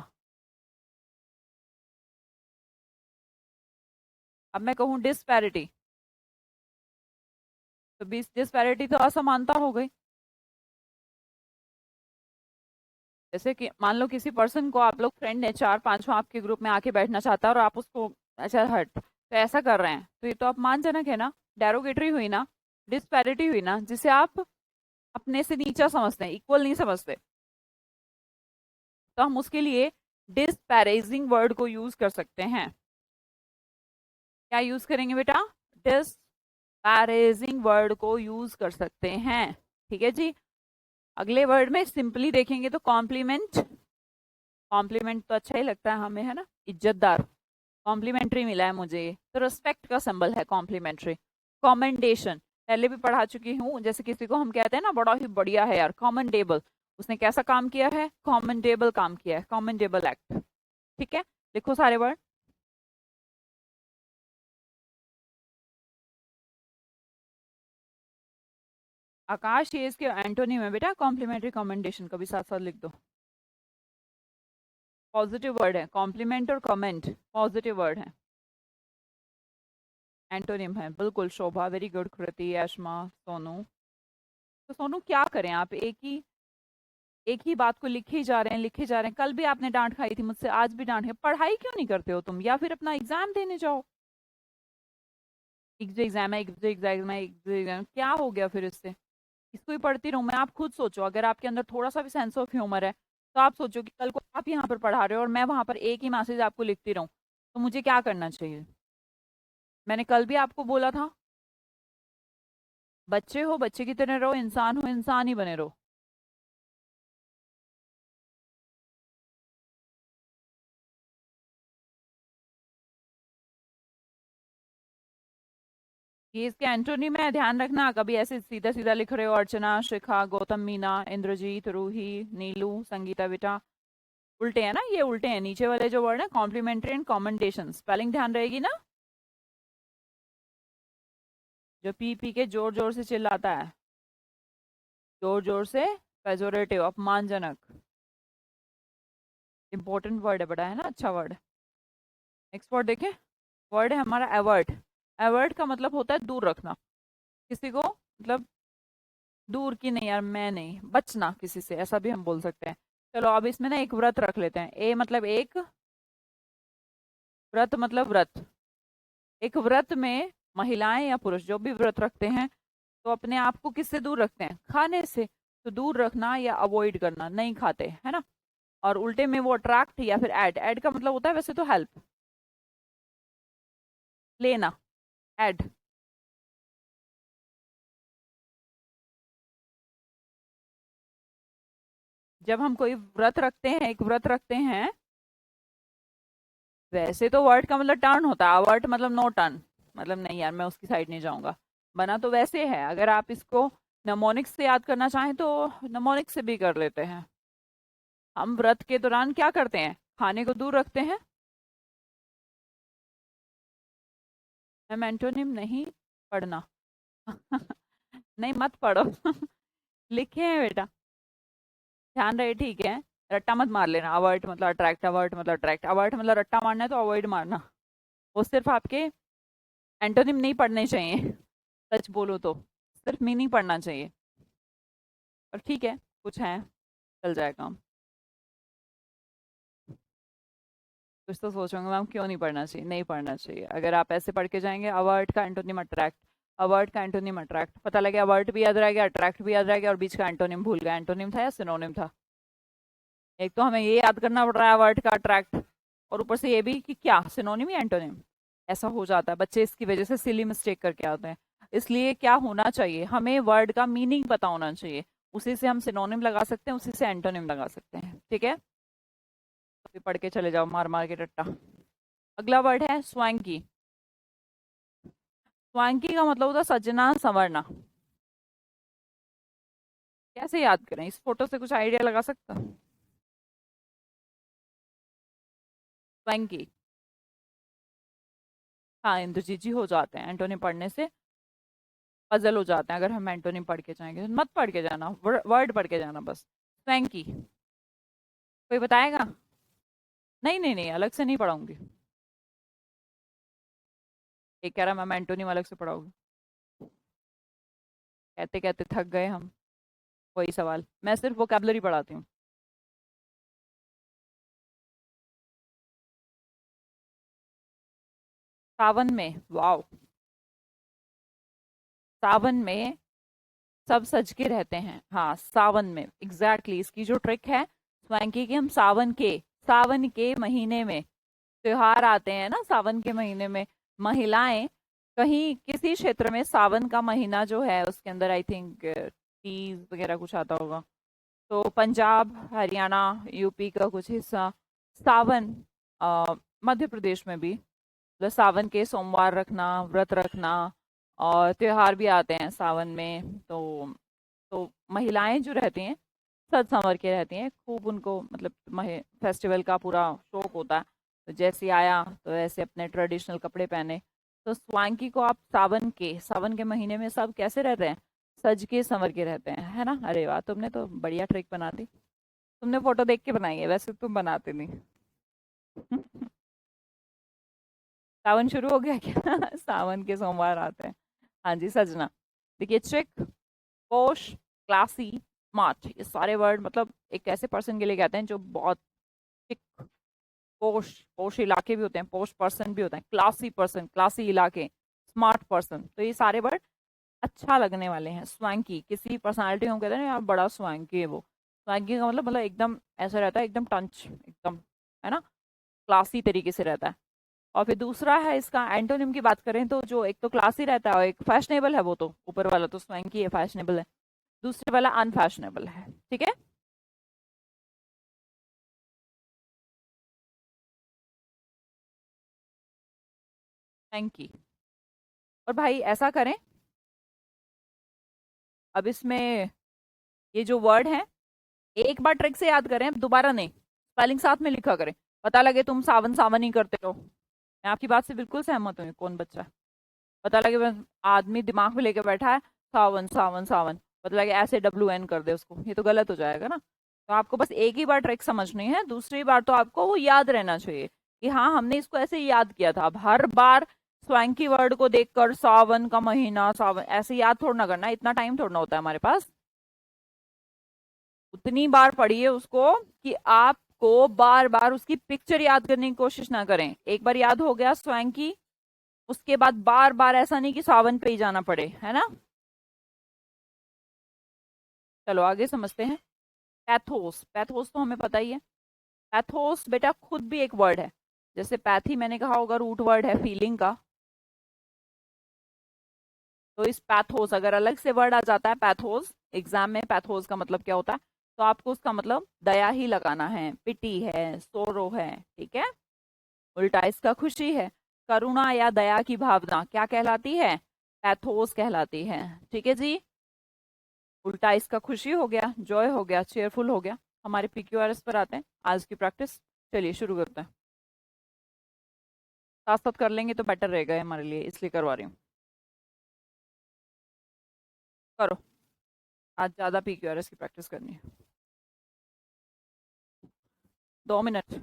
S1: अब मैं कहूँ डिस्पैरिटी, तो डिस्पैरिटी तो असमानता हो गई। जैसे कि मान लो किसी पर्सन को आप लोग फ्रेंड है, 4 5 आपके ग्रुप में आके बैठना चाहता है और आप उसको अच्छा हट, तो ऐसा कर रहे हैं, तो ये तो अपमानजनक है ना, डेरोगेटरी हुई ना, डिस्पैरिटी हुई ना, जिसे आप अपने से नीचा समझते हैं, इक्वल नहीं समझते, तो हम उसके लिए डिस्पैरेजिंग वर्ड को यूज कर सकते हैं। क्या यूज करेंगे बेटा, डिस्पैरेजिंग वर्ड को यूज कर सकते हैं, ठीक है जी। अगले वर्ड में सिंपली देखेंगे तो कॉम्प्लीमेंट, कॉम्प्लीमेंट तो अच्छा ही लगता है हमें, है ना, इज्जतदार, कॉम्प्लीमेंट्री मिला है मुझे, तो रिस्पेक्ट का सिंबल है कॉम्प्लीमेंट्री। कॉमेंडेशन पहले भी पढ़ा चुकी हूँ, जैसे किसी को हम कहते हैं ना बड़ा ही बढ़िया है यार, कॉमेंडेबल, उसने कैसा काम किया है, कॉमेंडेबल काम किया है, कॉमेंडेबल एक्ट। ठीक है, लिखो सारे वर्ड। आकाश, ये इसके एंटोनिम है बेटा, कॉम्प्लीमेंट्री कमेंडेशन, कभी साथ साथ लिख दो। पॉजिटिव वर्ड है, कॉम्प्लीमेंट और कमेंट पॉजिटिव वर्ड है, एंटोनिम है बिल्कुल। शोभा वेरी गुड, कृति, ऐशमा, सोनू। तो सोनू क्या करें, आप एक ही बात को लिखे ही जा रहे हैं, लिखे जा रहे हैं। कल भी आपने डांट खाई थी मुझसे, आज भी डांट है। पढ़ाई क्यों नहीं करते हो तुम, या फिर अपना एग्जाम देने जाओ। एक जो एग्जाम है, एक जो एग्जाम है, एक जो एग्जाम, क्या हो गया फिर इससे। इसको ही पढ़ती रहूं मैं। आप खुद सोचो, अगर आपके अंदर थोड़ा सा भी सेंस ऑफ ह्यूमर है, तो आप सोचो कि कल को आप यहाँ पर पढ़ा रहे हो और मैं वहां पर एक ही मैसेज आपको लिखती रहूं, तो मुझे क्या करना चाहिए। मैंने कल भी आपको बोला था, बच्चे हो बच्चे की तरह रहो, इंसान हो इंसान ही बने रहो। ये इसके एंटोनी में ध्यान रखना, कभी ऐसे सीधा सीधा लिख रहे हो, अर्चना, शिखा, गौतम, मीना, इंद्रजीत, रूही, नीलू, संगीता बेटा, उल्टे है ना, ये उल्टे हैं। नीचे वाले जो वर्ड है कॉम्प्लीमेंट्री एंड कॉमेंडेशन, स्पेलिंग ध्यान रहेगी ना। जो पी पी के जोर जोर से चिल्लाता है, जोर जोर से, पेजोरेटिव, अपमानजनक। इंपॉर्टेंट वर्ड है बड़ा, है ना, अच्छा वर्ड। नेक्स्ट वर्ड देखें, वर्ड है हमारा एवर्ट। एवर्ट का मतलब होता है दूर रखना किसी को, मतलब दूर की नहीं यार, मैं नहीं, बचना किसी से, ऐसा भी हम बोल सकते हैं। चलो अब इसमें ना एक व्रत रख लेते हैं। ए मतलब एक, व्रत मतलब व्रत। एक व्रत में महिलाएं या पुरुष जो भी व्रत रखते हैं, तो अपने आप को किससे दूर रखते हैं, खाने से। तो दूर रखना या अवॉइड करना, नहीं खाते, है ना। और उल्टे में वो अट्रैक्ट या फिर ऐड, ऐड का मतलब होता है वैसे तो हेल्प, लेना, ऐड। जब हम कोई व्रत रखते हैं, एक व्रत रखते हैं, वैसे तो वर्ड का मतलब टर्न होता है, अवर्ट मतलब नो टर्न, मतलब नहीं यार मैं उसकी साइड नहीं जाऊंगा। बना तो वैसे है, अगर आप इसको नमोनिक्स से याद करना चाहें तो नमोनिक्स से भी कर लेते हैं। हम व्रत के दौरान क्या करते हैं, खाने को दूर रखते हैं। हम एंटोनिम नहीं पढ़ना। नहीं मत पढ़ो। लिखे हैं बेटा, ध्यान रहे, ठीक है। रट्टा मत मार लेना, अवर्ट मतलब अट्रैक्ट, अवर्ट मतलब अट्रैक्ट, अवर्ट मतलब रट्टा मारना है तो अवॉइड मारना। वो सिर्फ आपके एंटोनिम नहीं पढ़ने चाहिए। सच बोलो तो सिर्फ मीनिंग पढ़ना चाहिए। पर ठीक है, कुछ है, चल जाए काम। कुछ तो सोचोगे मैम क्यों नहीं पढ़ना चाहिए, नहीं पढ़ना चाहिए। अगर आप ऐसे पढ़ के जाएंगे, अवर्ट का एंटोनिम अट्रैक्ट, अवर्ट का एंटोनिम अट्रैक्ट, पता लगे अवर्ट भी याद रह गया, अट्रैक्ट भी याद रह गया, और बीच का एंटोनिम भूल गया, एंटोनिम था या सिनोनिम था। एक तो हमें ये याद करना पड़ रहा है अवर्ट का अट्रैक्ट, और ऊपर से ये भी कि क्या सिनोनिम या एंटोनिम। ऐसा हो जाता है, बच्चे इसकी वजह से सिली मिस्टेक करके आते हैं। इसलिए क्या होना चाहिए, हमें वर्ड का मीनिंग पता होना चाहिए, उसी से हम सिनोनिम लगा सकते हैं, उसी से एंटोनिम लगा सकते हैं, ठीक है। तो पढ़ के चले जाओ मार मार के रट्टा। अगला वर्ड है स्वांगी। स्वांगी का मतलब होता है सजना संवरना। कैसे याद करें, इस फोटो से कुछ आइडिया लगा सकता। स्वांगी, हाँ इंद्रजीत जी हो जाते हैं एंटोनिम पढ़ने से, पजल हो जाते हैं। अगर हम एंटोनिम पढ़ के जाएंगे, मत पढ़ के जाना, वर्ड पढ़ के जाना बस। स्वैंकी, कोई बताएगा। नहीं नहीं नहीं, अलग से नहीं पढ़ाऊंगी। एक कह रहा मैं एंटोनिम अलग से पढ़ाऊंगी, कहते कहते थक गए हम। वही सवाल, मैं सिर्फ वोकैबलरी पढ़ाती हूँ। सावन में, वाओ, सावन में सब सज के रहते हैं, हाँ सावन में, एग्जैक्टली इसकी जो ट्रिक है स्वैंकी की, हम सावन के महीने में त्योहार आते हैं ना, सावन के महीने में महिलाएं कहीं किसी क्षेत्र में, सावन का महीना जो है उसके अंदर आई थिंक तीज वगैरह कुछ आता होगा, तो पंजाब, हरियाणा, यूपी का कुछ हिस्सा, सावन, मध्य प्रदेश में भी, मतलब सावन के सोमवार रखना, व्रत रखना, और त्योहार भी आते हैं सावन में, तो महिलाएं जो रहती हैं सज संवर के रहती हैं खूब, उनको मतलब फेस्टिवल का पूरा शौक होता है। तो जैसे ही आया तो ऐसे अपने ट्रेडिशनल कपड़े पहने। तो स्वांगी को आप सावन के महीने में सब कैसे रहते हैं? सज के संवर के रहते हैं, है ना? अरे वाह, तुमने तो बढ़िया ट्रिक बना दी। तुमने फोटो देख के बनाई है, वैसे तुम बनाते नहीं। सावन शुरू हो गया क्या? सावन के सोमवार आते हैं। हाँ जी, सजना। देखिए, चिक, पोश, क्लासी, स्मार्ट, ये सारे वर्ड मतलब एक ऐसे पर्सन के लिए कहते हैं जो बहुत चिक, पोश, पोश इलाके भी होते हैं, पोश पर्सन भी होते हैं, क्लासी पर्सन, क्लासी इलाके, स्मार्ट पर्सन, तो ये सारे वर्ड अच्छा लगने वाले हैं। स्वैंकी, किसी पर्सनालिटी को कहते हैं ना यार बड़ा स्वैंकी है वो। स्वैंकी का मतलब एकदम ऐसा रहता है, एकदम टंच, एकदम, है ना, क्लासी तरीके से रहता है। और फिर दूसरा है इसका एंटोनिम की बात करें तो जो एक तो क्लासी रहता है और एक फैशनेबल है, वो तो ऊपर वाला तो स्वैंकी है, फैशनेबल है। दूसरे वाला अनफैशनेबल है। ठीक है। स्वैंकी। और भाई ऐसा करें, अब इसमें ये जो वर्ड है, एक बार ट्रिक से याद करें, दोबारा नहीं। स्पेलिंग साथ में लिखा करें, पता लगे तुम सावन सावन ही करते हो। मैं आपकी बात से बिल्कुल सहमत हूँ। कौन बच्चा है? पता लगे बस आदमी दिमाग में लेके बैठा है सावन सावन सावन, पता लगे ऐसे WN कर दे उसको, ये तो गलत हो जाएगा ना। तो आपको बस एक ही बार ट्रिक समझनी है, दूसरी बार तो आपको वो याद रहना चाहिए कि हाँ हमने इसको ऐसे ही याद किया था। अब हर बार स्वैंकी वर्ड को देखकर सावन का महीना सावन ऐसे याद थोड़ा ना करना, इतना टाइम थोड़ा ना होता है हमारे पास। उतनी बार पढ़िए उसको कि आपको बार बार उसकी पिक्चर याद करने की कोशिश ना करें। एक बार याद हो गया स्वैंकी, उसके बाद बार बार ऐसा नहीं कि सावन पे ही जाना पड़े, है ना। चलो आगे समझते हैं। पैथोस, पैथोस तो हमें पता ही है। पैथोस बेटा खुद भी एक वर्ड है। जैसे पैथी मैंने कहा होगा रूट वर्ड है फीलिंग का, तो इस पैथोस अगर अलग से वर्ड आ जाता है पैथोस एग्जाम में, पैथोस का मतलब क्या होता है, तो आपको उसका मतलब दया ही लगाना है, पिटी है, सोरो है। ठीक है। उल्टा इसका खुशी है। करुणा या दया की भावना क्या कहलाती है? पैथोस कहलाती है। ठीक है जी। उल्टा इसका खुशी हो गया, जॉय हो गया, चेयरफुल हो गया। हमारे PQRS पर आते हैं आज की प्रैक्टिस। चलिए शुरू करते हैं। साथ साथ कर लेंगे तो बेटर रहेगा हमारे लिए, इसलिए करवा रही हूँ। करो। आज ज्यादा PQRS की प्रैक्टिस करनी है। 2 मिनट।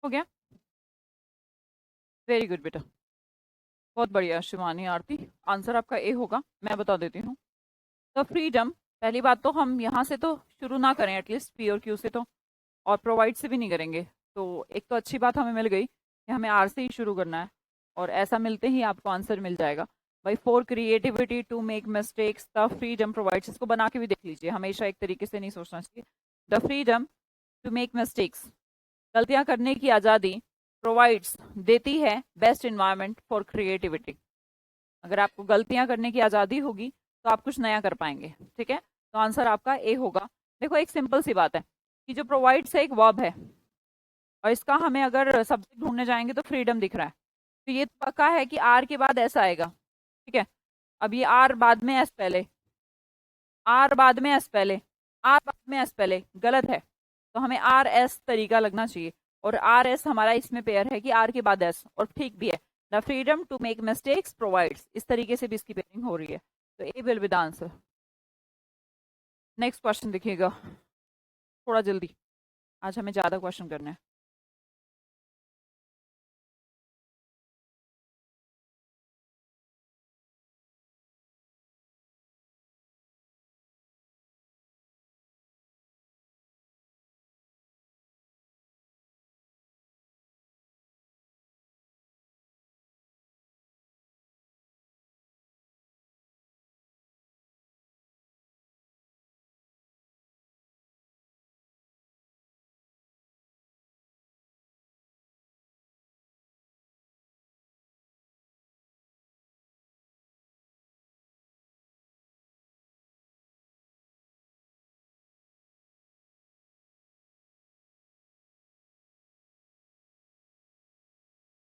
S1: हो गया। वेरी गुड बेटा, बहुत बढ़िया शिवानी आरती। आंसर आपका ए होगा, मैं बता देती हूँ। तो फ्रीडम, पहली बात तो हम यहाँ से तो शुरू ना करें, एटलीस्ट P और Q से तो, और प्रोवाइड से भी नहीं करेंगे। तो एक तो अच्छी बात हमें मिल गई कि हमें R से ही शुरू करना है, और ऐसा मिलते ही आपको आंसर मिल जाएगा। भाई for creativity to make mistakes the freedom provides, इसको बना के भी देख लीजिए, हमेशा एक तरीके से नहीं सोचना चाहिए। The freedom to make mistakes, गलतियां करने की आज़ादी, प्रोवाइड्स देती है बेस्ट इन्वायरमेंट फॉर क्रिएटिविटी। अगर आपको गलतियां करने की आजादी होगी तो आप कुछ नया कर पाएंगे। ठीक है, तो आंसर आपका ए होगा। देखो एक सिंपल सी बात है कि जो प्रोवाइड्स है एक वर्ब है, और इसका हमें अगर सब्जेक्ट ढूंढने जाएंगे तो फ्रीडम दिख रहा है, तो ये तो पक्का है कि आर के बाद ऐसा आएगा। ठीक है, अब ये आर बाद में एस पहले, आर बाद में एस पहले, आर बाद में एस पहले, गलत है। तो हमें आर एस तरीका लगना चाहिए, और आर एस हमारा इसमें पेयर है कि आर के बाद एस, और ठीक भी है। The freedom to make mistakes provides, इस तरीके से भी इसकी पेयरिंग हो रही है, तो A will be the answer. Next question देखिएगा, थोड़ा जल्दी, आज हमें ज्यादा क्वेश्चन करना है।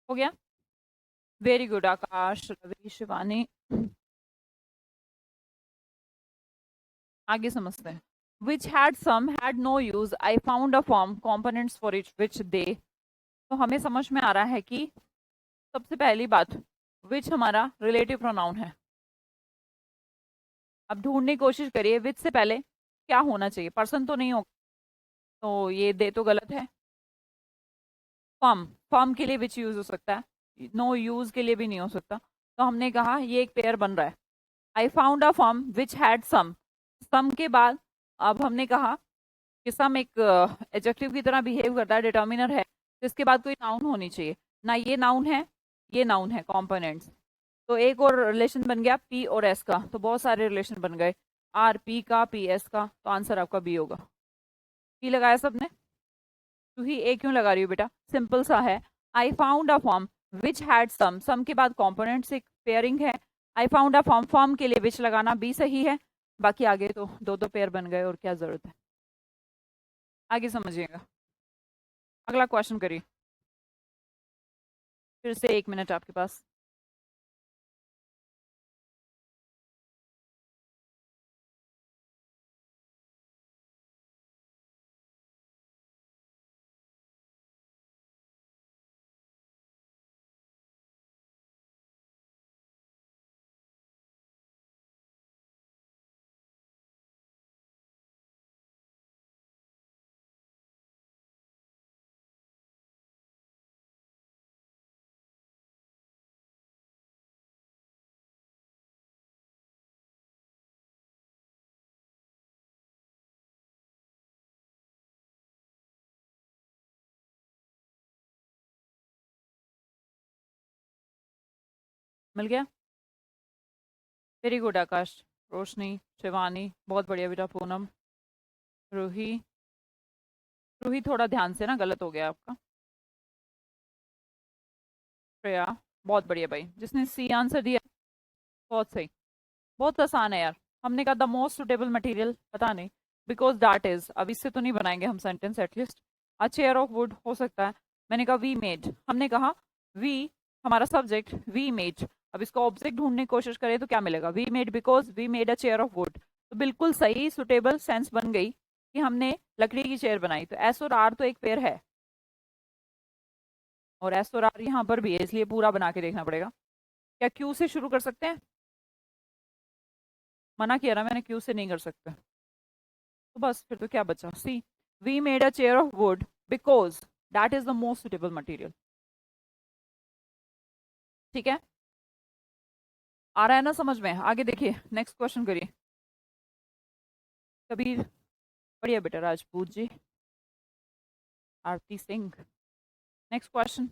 S1: हो गया, वेरी गुड आकाश, रवि, शिवानी। आगे समझते हैं। which had some had no use, I found a form components for it which they। तो हमें समझ में आ रहा है कि सबसे पहली बात which हमारा रिलेटिव प्रोनाउन है। अब ढूंढने की कोशिश करिए विच से पहले क्या होना चाहिए, पर्सन तो नहीं होगा, तो ये दे तो गलत है। फर्म, फर्म के लिए विच यूज हो सकता है, नो यूज के लिए भी नहीं हो सकता, तो हमने कहा ये एक पेयर बन रहा है। I found a firm which had some के बाद अब हमने कहा कि सम एक एडजेक्टिव की तरह बिहेव करता है, डिटर्मिनर है, तो इसके बाद कोई नाउन होनी चाहिए ना, ये नाउन है, ये नाउन है, कॉम्पोनेंट्स। तो एक और रिलेशन बन गया पी और एस का, तो बहुत सारे रिलेशन बन गए, आर पी का, पी एस का, तो आंसर आपका बी होगा। पी लगाया सबने, तू ही ए क्यों लगा रही हो बेटा, सिंपल सा है। I found a form which had some के बाद कॉम्पोनेंट्स एक पेयरिंग है, I found a form, form के लिए विच लगाना बी सही है, बाकी आगे तो दो दो पेयर बन गए और क्या जरूरत है। आगे समझिएगा, अगला क्वेश्चन करिए, फिर से 1 मिनट आपके पास। मिल गया, वेरी गुड आकाश, रोशनी, शिवानी, बहुत बढ़िया बेटा, पूनम, रूही, रूही थोड़ा ध्यान से ना, गलत हो गया आपका। श्रेया, बहुत बढ़िया भाई, जिसने सी आंसर दिया, बहुत सही, बहुत आसान है यार। हमने कहा द मोस्ट सुटेबल मटेरियल, पता नहीं, बिकॉज दैट इज, अब इससे तो नहीं बनाएंगे हम sentence at least, a chair of would हो सकता है। मैंने कहा वी मेड, हमने कहा वी, हमारा सब्जेक्ट वी मेड, अब इसका ऑब्जेक्ट ढूंढने की कोशिश करें तो क्या मिलेगा, we made because we made a chair of wood, तो बिल्कुल सही सुटेबल सेंस बन गई कि हमने लकड़ी की चेयर बनाई, तो एस और आर तो एक पेयर है, और एस और आर यहाँ पर भी है, इसलिए पूरा बना के देखना पड़ेगा। क्या क्यू से शुरू कर सकते हैं, मना किया ना मैंने, क्यू से नहीं कर सकते, तो बस फिर तो क्या बचा, see, we made a chair of wood because that is the most suitable material. ठीक है, आ रहा है ना समझ में, आगे देखिए, नेक्स्ट क्वेश्चन करिए। कबीर, बढ़िया बेटा, राजपूत जी, आरती सिंह, नेक्स्ट क्वेश्चन।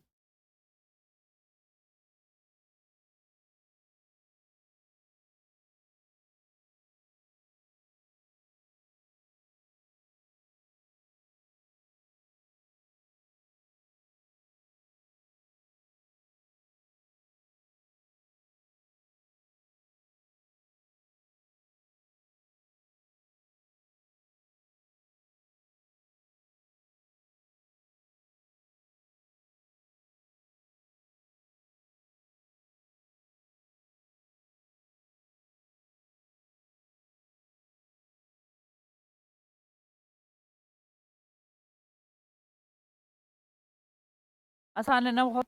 S1: आसान है ना बहुत?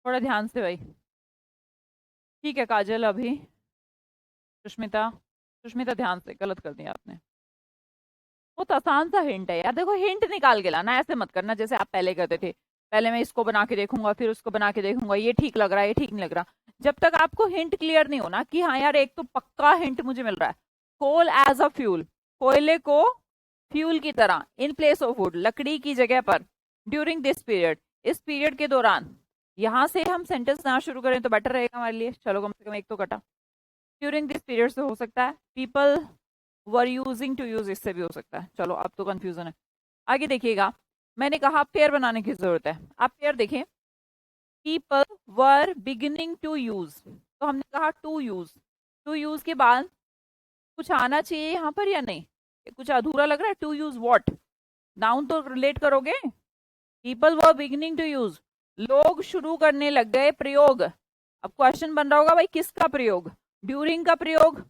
S1: थोड़ा ध्यान से भाई। ठीक है काजल, अभी सुष्मिता। सुष्मिता ध्यान से, गलत कर दिया आपने। बहुत आसान सा हिंट है यार, देखो हिंट निकाल के लाना, ऐसे मत करना जैसे आप पहले करते थे। पहले मैं इसको बना के देखूंगा, फिर उसको बना के देखूंगा, ये ठीक लग रहा है, ये ठीक नहीं लग रहा। जब तक आपको हिंट क्लियर नहीं होना कि हाँ यार एक तो पक्का हिंट मुझे मिल रहा है, कोल एज अ फ्यूल, कोयले को फ्यूल की तरह, इन प्लेस ऑफ वुड, लकड़ी की जगह पर, ड्यूरिंग दिस पीरियड, इस पीरियड के दौरान। यहां से हम सेंटेंस ना शुरू करें तो बेटर रहेगा हमारे लिए। चलो कम से कम एक तो कटा। ड्यूरिंग दिस पीरियड से हो सकता है, people were using to use, इससे भी हो सकता है। चलो अब तो कंफ्यूजन है। आगे देखिएगा, मैंने कहा पेयर बनाने की जरूरत है। आप पेयर देखें, people were beginning to use, तो हमने कहा टू यूज। टू यूज के बाद कुछ आना चाहिए यहाँ पर या नहीं? ये कुछ अधूरा लग रहा है। टू यूज व्हाट, नाउन तो रिलेट करोगे। People were beginning to use, लोग शुरू करने लग गए प्रयोग। अब क्वेश्चन बन रहा होगा भाई किसका प्रयोग, ड्यूरिंग का प्रयोग,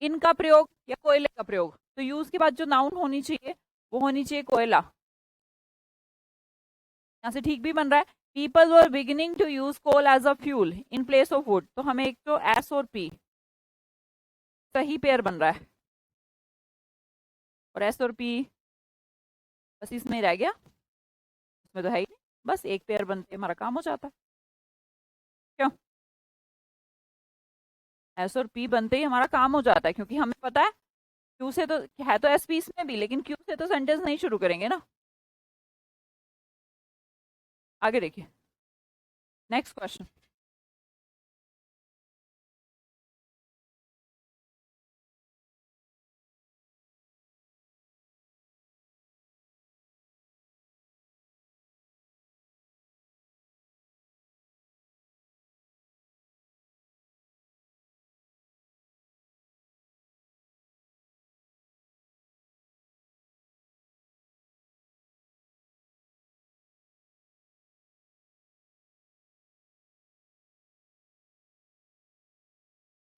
S1: इनका प्रयोग, या कोयले का प्रयोग। तो यूज के बाद जो नाउन होनी चाहिए वो होनी चाहिए कोयला। यहाँ से ठीक भी बन रहा है। People were beginning to use coal as a fuel in place of wood, तो हमें एक तो एस और पी सही पेयर बन रहा है, और एस और पी बस इसमें ही रह गया, इसमें तो है ही नहीं। बस एक पेयर बनते हमारा काम हो जाता है। क्यों? एस और पी बनते ही हमारा काम हो जाता है, क्योंकि हमें पता है क्यू से तो है, तो एस पी इसमें भी, लेकिन क्यू से तो सेंटेंस नहीं शुरू करेंगे ना। आगे देखिए, नेक्स्ट क्वेश्चन।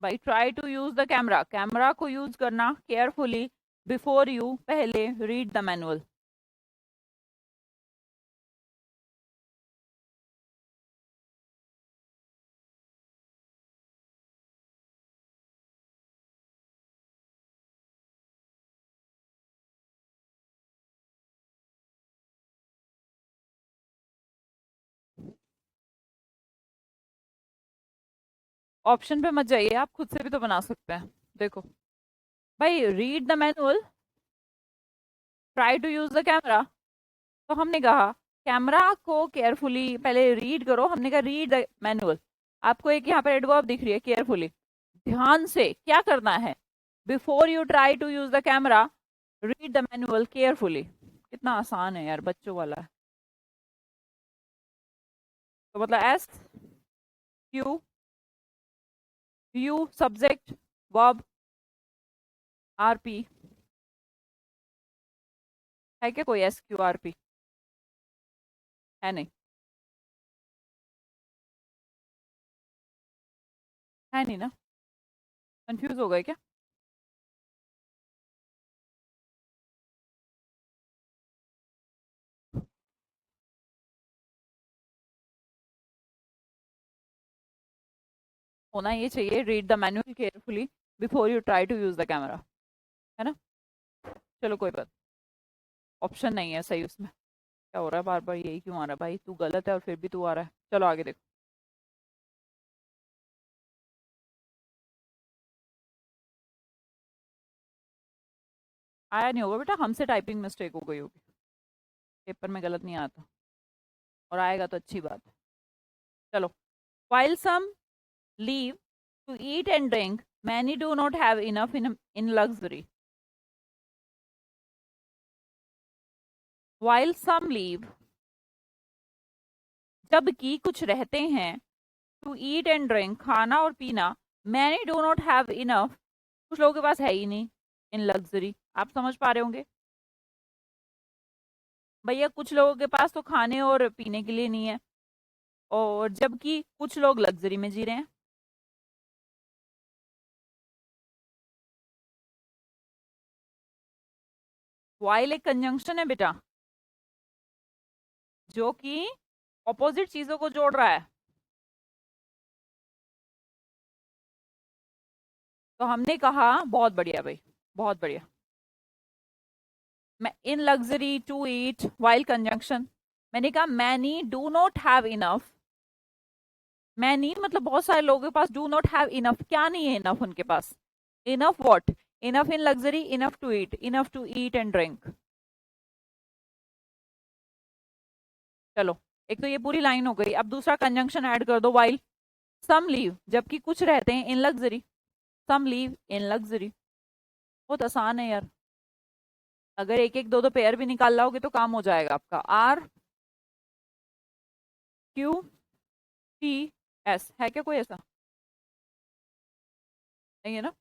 S1: भाई try to use the camera, camera को यूज करना केयरफुली, बिफोर यू, पहले, रीड द मैनुअल। ऑप्शन पे मत जाइए, आप खुद से भी तो बना सकते हैं। देखो भाई, read the manual, try to use the camera, तो हमने कहा कैमरा को केयरफुली पहले रीड करो, हमने कहा रीड द मैनुअल। आपको एक यहाँ पर एडवर्ब दिख रही है केयरफुली, ध्यान से क्या करना है, before you try to use the camera, read the manual carefully. कितना आसान है यार, बच्चों वाला है। तो मतलब S, Q, U subject, verb, R P. है क्या कोई एस क्यू आर पी? है नहीं? है नहीं ना? कंफ्यूज हो गए क्या? होना ये चाहिए, read the manual carefully before you try to use the camera, है ना? चलो कोई बात, ऑप्शन नहीं है सही उसमें। क्या हो रहा है बार बार यही क्यों आ रहा है भाई, तू गलत है और फिर भी तू आ रहा है। चलो आगे देखो। आया नहीं होगा बेटा, हमसे टाइपिंग मिस्टेक हो गई होगी, पेपर में गलत नहीं आता, और आएगा तो अच्छी बात है। चलो, while some leave to eat and drink, many do not have enough in luxury. While some leave, जबकि कुछ रहते हैं, टू ईट एंड ड्रिंक, खाना और पीना, many do not have enough, कुछ लोगों के पास है ही नहीं, इन लग्जरी। आप समझ पा रहे होंगे भैया, कुछ लोगों के पास तो खाने और पीने के लिए नहीं है, और जबकि कुछ लोग लग्जरी में जी रहे हैं। वाइल एक कंजंक्शन है बेटा, जो कि ऑपोजिट चीजों को जोड़ रहा है। तो हमने कहा बहुत बढ़िया भाई, बहुत बढ़िया। मैं in luxury to eat while conjunction, मैंने कहा many do not have enough. Many मतलब बहुत सारे लोगों के पास, डू नॉट हैव इनफ क्या नहीं है इनफ उनके पास? Enough what? Enough in luxury, enough to eat, enough to eat and drink. चलो, एक तो ये पूरी लाइन हो गई। अब दूसरा कंजंक्शन ऐड कर दो, वाइल सम लीव, जबकि कुछ रहते हैं इन luxury. Some live in luxury, बहुत आसान है यार। अगर एक एक दो दो पेयर भी निकाल लाओगे तो काम हो जाएगा आपका। आर क्यू टी एस है क्या कोई ऐसा? नहीं है ना?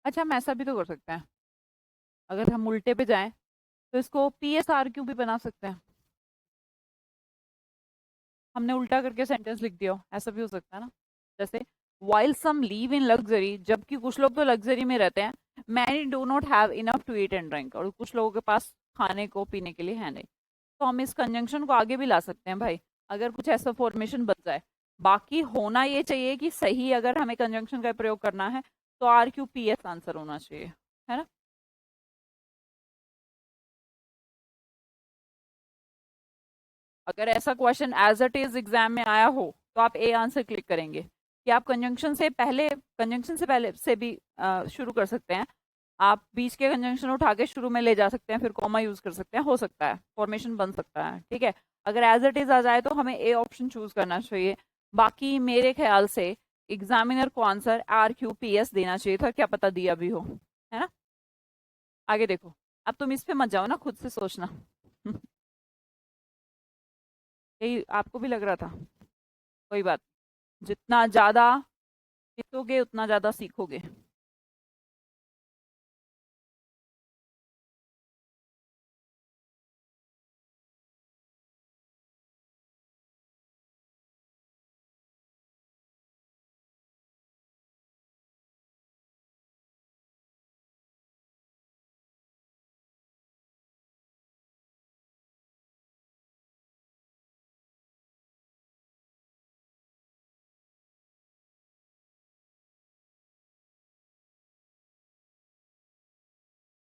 S1: अच्छा, हम ऐसा भी तो कर सकते हैं, अगर हम उल्टे पे जाएं तो इसको पी एस आर क्यू भी बना सकते हैं। हमने उल्टा करके सेंटेंस लिख दिया हो, ऐसा भी हो सकता है ना। जैसे while some live in luxury, जबकि कुछ लोग तो लग्जरी में रहते हैं। Many do not have enough to eat and drink, और कुछ लोगों के पास खाने को पीने के लिए है नहीं। तो हम इस कंजंक्शन को आगे भी ला सकते हैं भाई, अगर कुछ ऐसा फॉर्मेशन बन जाए। बाकी होना ये चाहिए कि सही, अगर हमें कंजंक्शन का प्रयोग करना है तो R Q P S answer होना चाहिए, है ना। अगर ऐसा question as it is exam में आया हो तो आप ए आंसर क्लिक करेंगे कि आप कंजंक्शन से पहले से भी शुरू कर सकते हैं। आप बीच के कंजंक्शन उठा के शुरू में ले जा सकते हैं, फिर कॉमा यूज कर सकते हैं, हो सकता है फॉर्मेशन बन सकता है, ठीक है। अगर एज इट इज आ जाए तो हमें ए ऑप्शन चूज करना चाहिए। बाकी मेरे ख्याल से एग्जामिनर को answer R Q P S देना चाहिए था, क्या पता दिया भी हो, है ना। आगे देखो, अब तुम इस पे मत जाओ ना, खुद से सोचना। यही आपको भी लग रहा था? कोई बात, जितना ज्यादा सीखोगे उतना ज्यादा सीखोगे।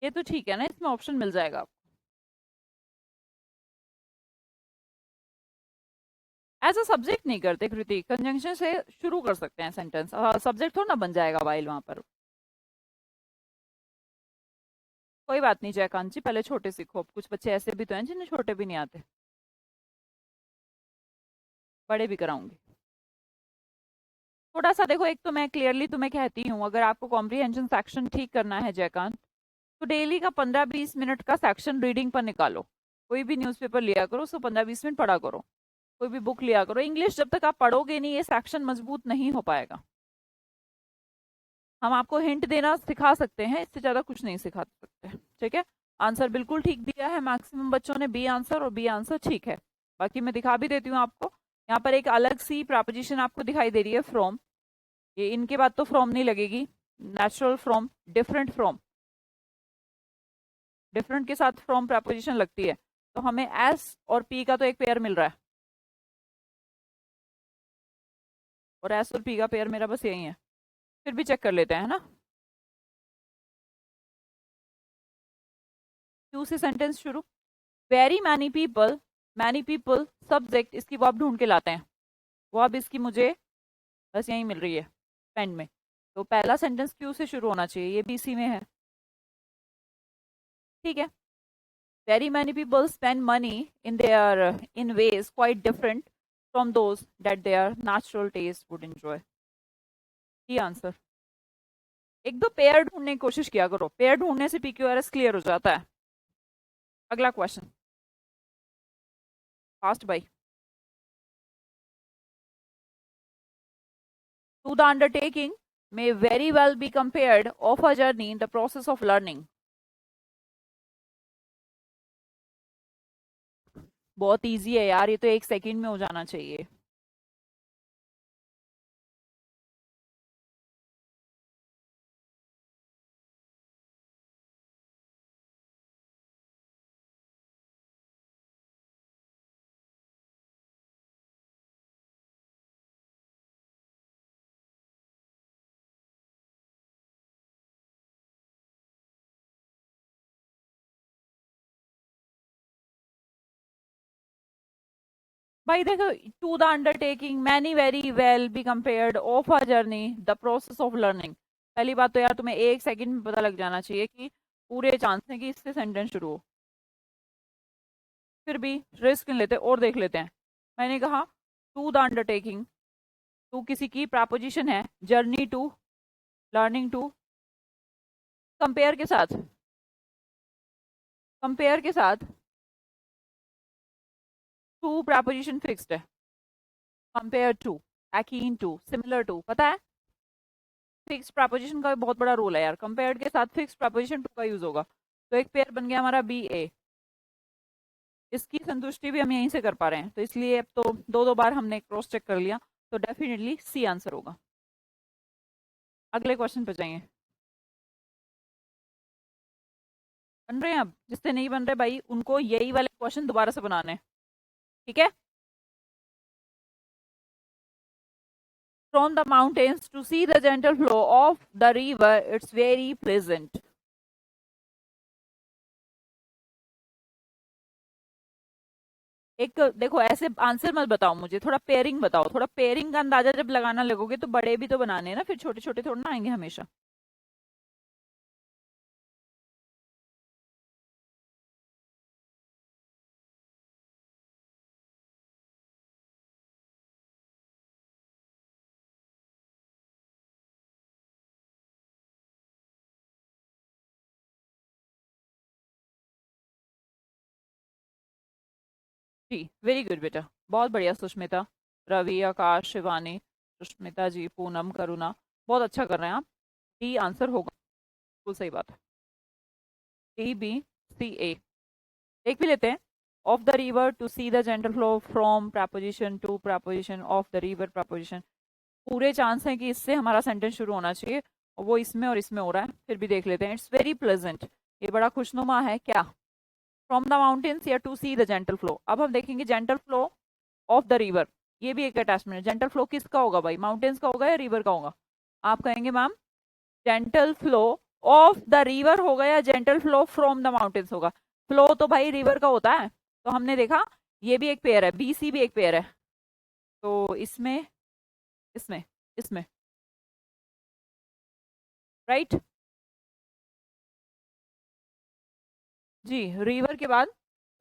S1: ये तो ठीक है ना, इसमें ऑप्शन मिल जाएगा आपको। एज अ सब्जेक्ट नहीं करते कृति, कंजंक्शन से शुरू कर सकते हैं सेंटेंस, सब्जेक्ट थोड़ा ना बन जाएगा वाइल वहां पर। कोई बात नहीं जयकांत जी, पहले छोटे सीखो, अब कुछ बच्चे ऐसे भी तो हैं जिन्हें छोटे भी नहीं आते, बड़े भी कराऊंगी। थोड़ा सा देखो, एक तो मैं क्लियरली तुम्हें कहती हूँ, अगर आपको कॉम्प्रीहेंशन सेक्शन ठीक करना है जयकांत, तो डेली का 15-20 मिनट का सेक्शन रीडिंग पर निकालो। कोई भी न्यूज़पेपर लिया करो, उसको 15-20 मिनट पढ़ा करो। कोई भी बुक लिया करो। इंग्लिश जब तक आप पढ़ोगे नहीं, ये सेक्शन मजबूत नहीं हो पाएगा। हम आपको हिंट देना सिखा सकते हैं, इससे ज्यादा कुछ नहीं सिखा सकते, ठीक है। आंसर बिल्कुल ठीक दिया है मैक्सिमम बच्चों ने, बी आंसर, और बी आंसर ठीक है। बाकी मैं दिखा भी देती हूँ आपको। यहाँ पर एक अलग सी प्रपोजिशन आपको दिखाई दे रही है, फ्रॉम। ये इनके बाद तो फ्रॉम नहीं लगेगी, natural from, different from. Different के साथ फ्रॉम प्रपोजिशन लगती है, तो हमें एस और पी का तो एक पेयर मिल रहा है, और एस और पी का पेयर मेरा बस यही है। फिर भी चेक कर लेते हैं, है ना। क्यू से सेंटेंस शुरू। वेरी मैनी पीपल सब्जेक्ट, इसकी वो आप ढूंढ के लाते हैं, वो अब इसकी मुझे बस यही मिल रही है पेन में। तो पहला सेंटेंस क्यू से शुरू होना चाहिए, ये बीसी में है, ठीक है। Very many people spend money in their in ways quite different from those that their natural taste would enjoy. ये आंसर एक दो पेयर ढूंढने की कोशिश किया करो, पेयर ढूंढने से PQRS क्लियर हो जाता है। अगला क्वेश्चन, फास्ट भाई। To the undertaking may very well be compared of a journey in the process of learning. बहुत इजी है यार, ये तो 1 सेकंड में हो जाना चाहिए। भाई देखो, to the undertaking many very well be compared of a journey the process of learning. पहली बात तो यार तुम्हें 1 सेकंड में पता लग जाना चाहिए कि पूरे चांस है कि इससे सेंटेंस शुरू हो। फिर भी रिस्क नहीं लेते और देख लेते हैं। मैंने कहा टू द अंडरटेकिंग, टू किसी की प्रपोजिशन है, journey to, learning to, compare के साथ, कंपेयर के साथ टू प्रपोजिशन फिक्स्ड है, compare to, akin to, similar to, पता है फिक्स्ड प्रपोजिशन का बहुत बड़ा रोल है यार, कंपेयर्ड के साथ फिक्स्ड प्रपोजिशन टू का यूज होगा। तो एक पेयर बन गया हमारा BA। इसकी संतुष्टि भी हम यहीं से कर पा रहे हैं, तो इसलिए अब तो दो दो बार हमने क्रॉस चेक कर लिया, तो डेफिनेटली सी आंसर होगा। अगले क्वेश्चन पे जाएंगे। बन रहे हैं अब? जिससे नहीं बन रहे भाई उनको यही वाले क्वेश्चन दोबारा से बनाने हैं, ठीक है। From the mountains to see the gentle flow of the river, it's very pleasant. एक देखो, ऐसे आंसर मत बताओ मुझे, थोड़ा पेयरिंग बताओ। थोड़ा पेयरिंग का अंदाजा जब लगाना लगोगे तो बड़े भी तो बनाने हैं ना, फिर छोटे छोटे थोड़ा ना आएंगे हमेशा। जी वेरी गुड बेटा, बहुत बढ़िया सुष्मिता। रवि, आकाश, शिवानी, सुष्मिता जी, पूनम, करुणा, बहुत अच्छा कर रहे हैं आप। डी आंसर होगा, बिल्कुल सही बात है। DBCA। देख भी लेते हैं। Of the river to see the gentle flow from preposition to preposition of the river preposition. पूरे चांस हैं कि इससे हमारा सेंटेंस शुरू होना चाहिए, और वो इसमें और इसमें हो रहा है। फिर भी देख लेते हैं। इट्स वेरी प्लेजेंट, ये बड़ा खुशनुमा है क्या। फ्रॉम द माउंटेन्स या to see the gentle flow. अब हम देखेंगे gentle flow of the river, ये भी एक अटैचमेंट है। जेंटल फ्लो किसका होगा भाई, माउंटेन्स का होगा या रिवर का होगा? आप कहेंगे ma'am gentle flow of the river होगा या gentle flow from the mountains होगा? फ्लो तो भाई रिवर का होता है, तो हमने देखा ये भी एक पेयर है, BC भी एक पेयर है, तो इसमें इसमें इसमें राइट। जी, रिवर के बाद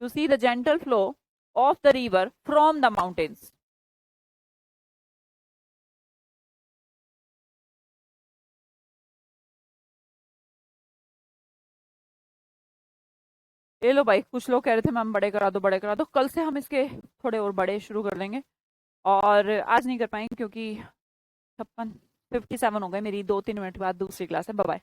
S1: to see the gentle flow of the river from the mountains. ले लो भाई, कुछ लोग कह रहे थे मैम बड़े करा दो बड़े करा दो, कल से हम इसके थोड़े और बड़े शुरू कर देंगे। और आज नहीं कर पाएंगे क्योंकि 56 57 हो गए, मेरी 2-3 मिनट बाद दूसरी क्लास है। Bye bye.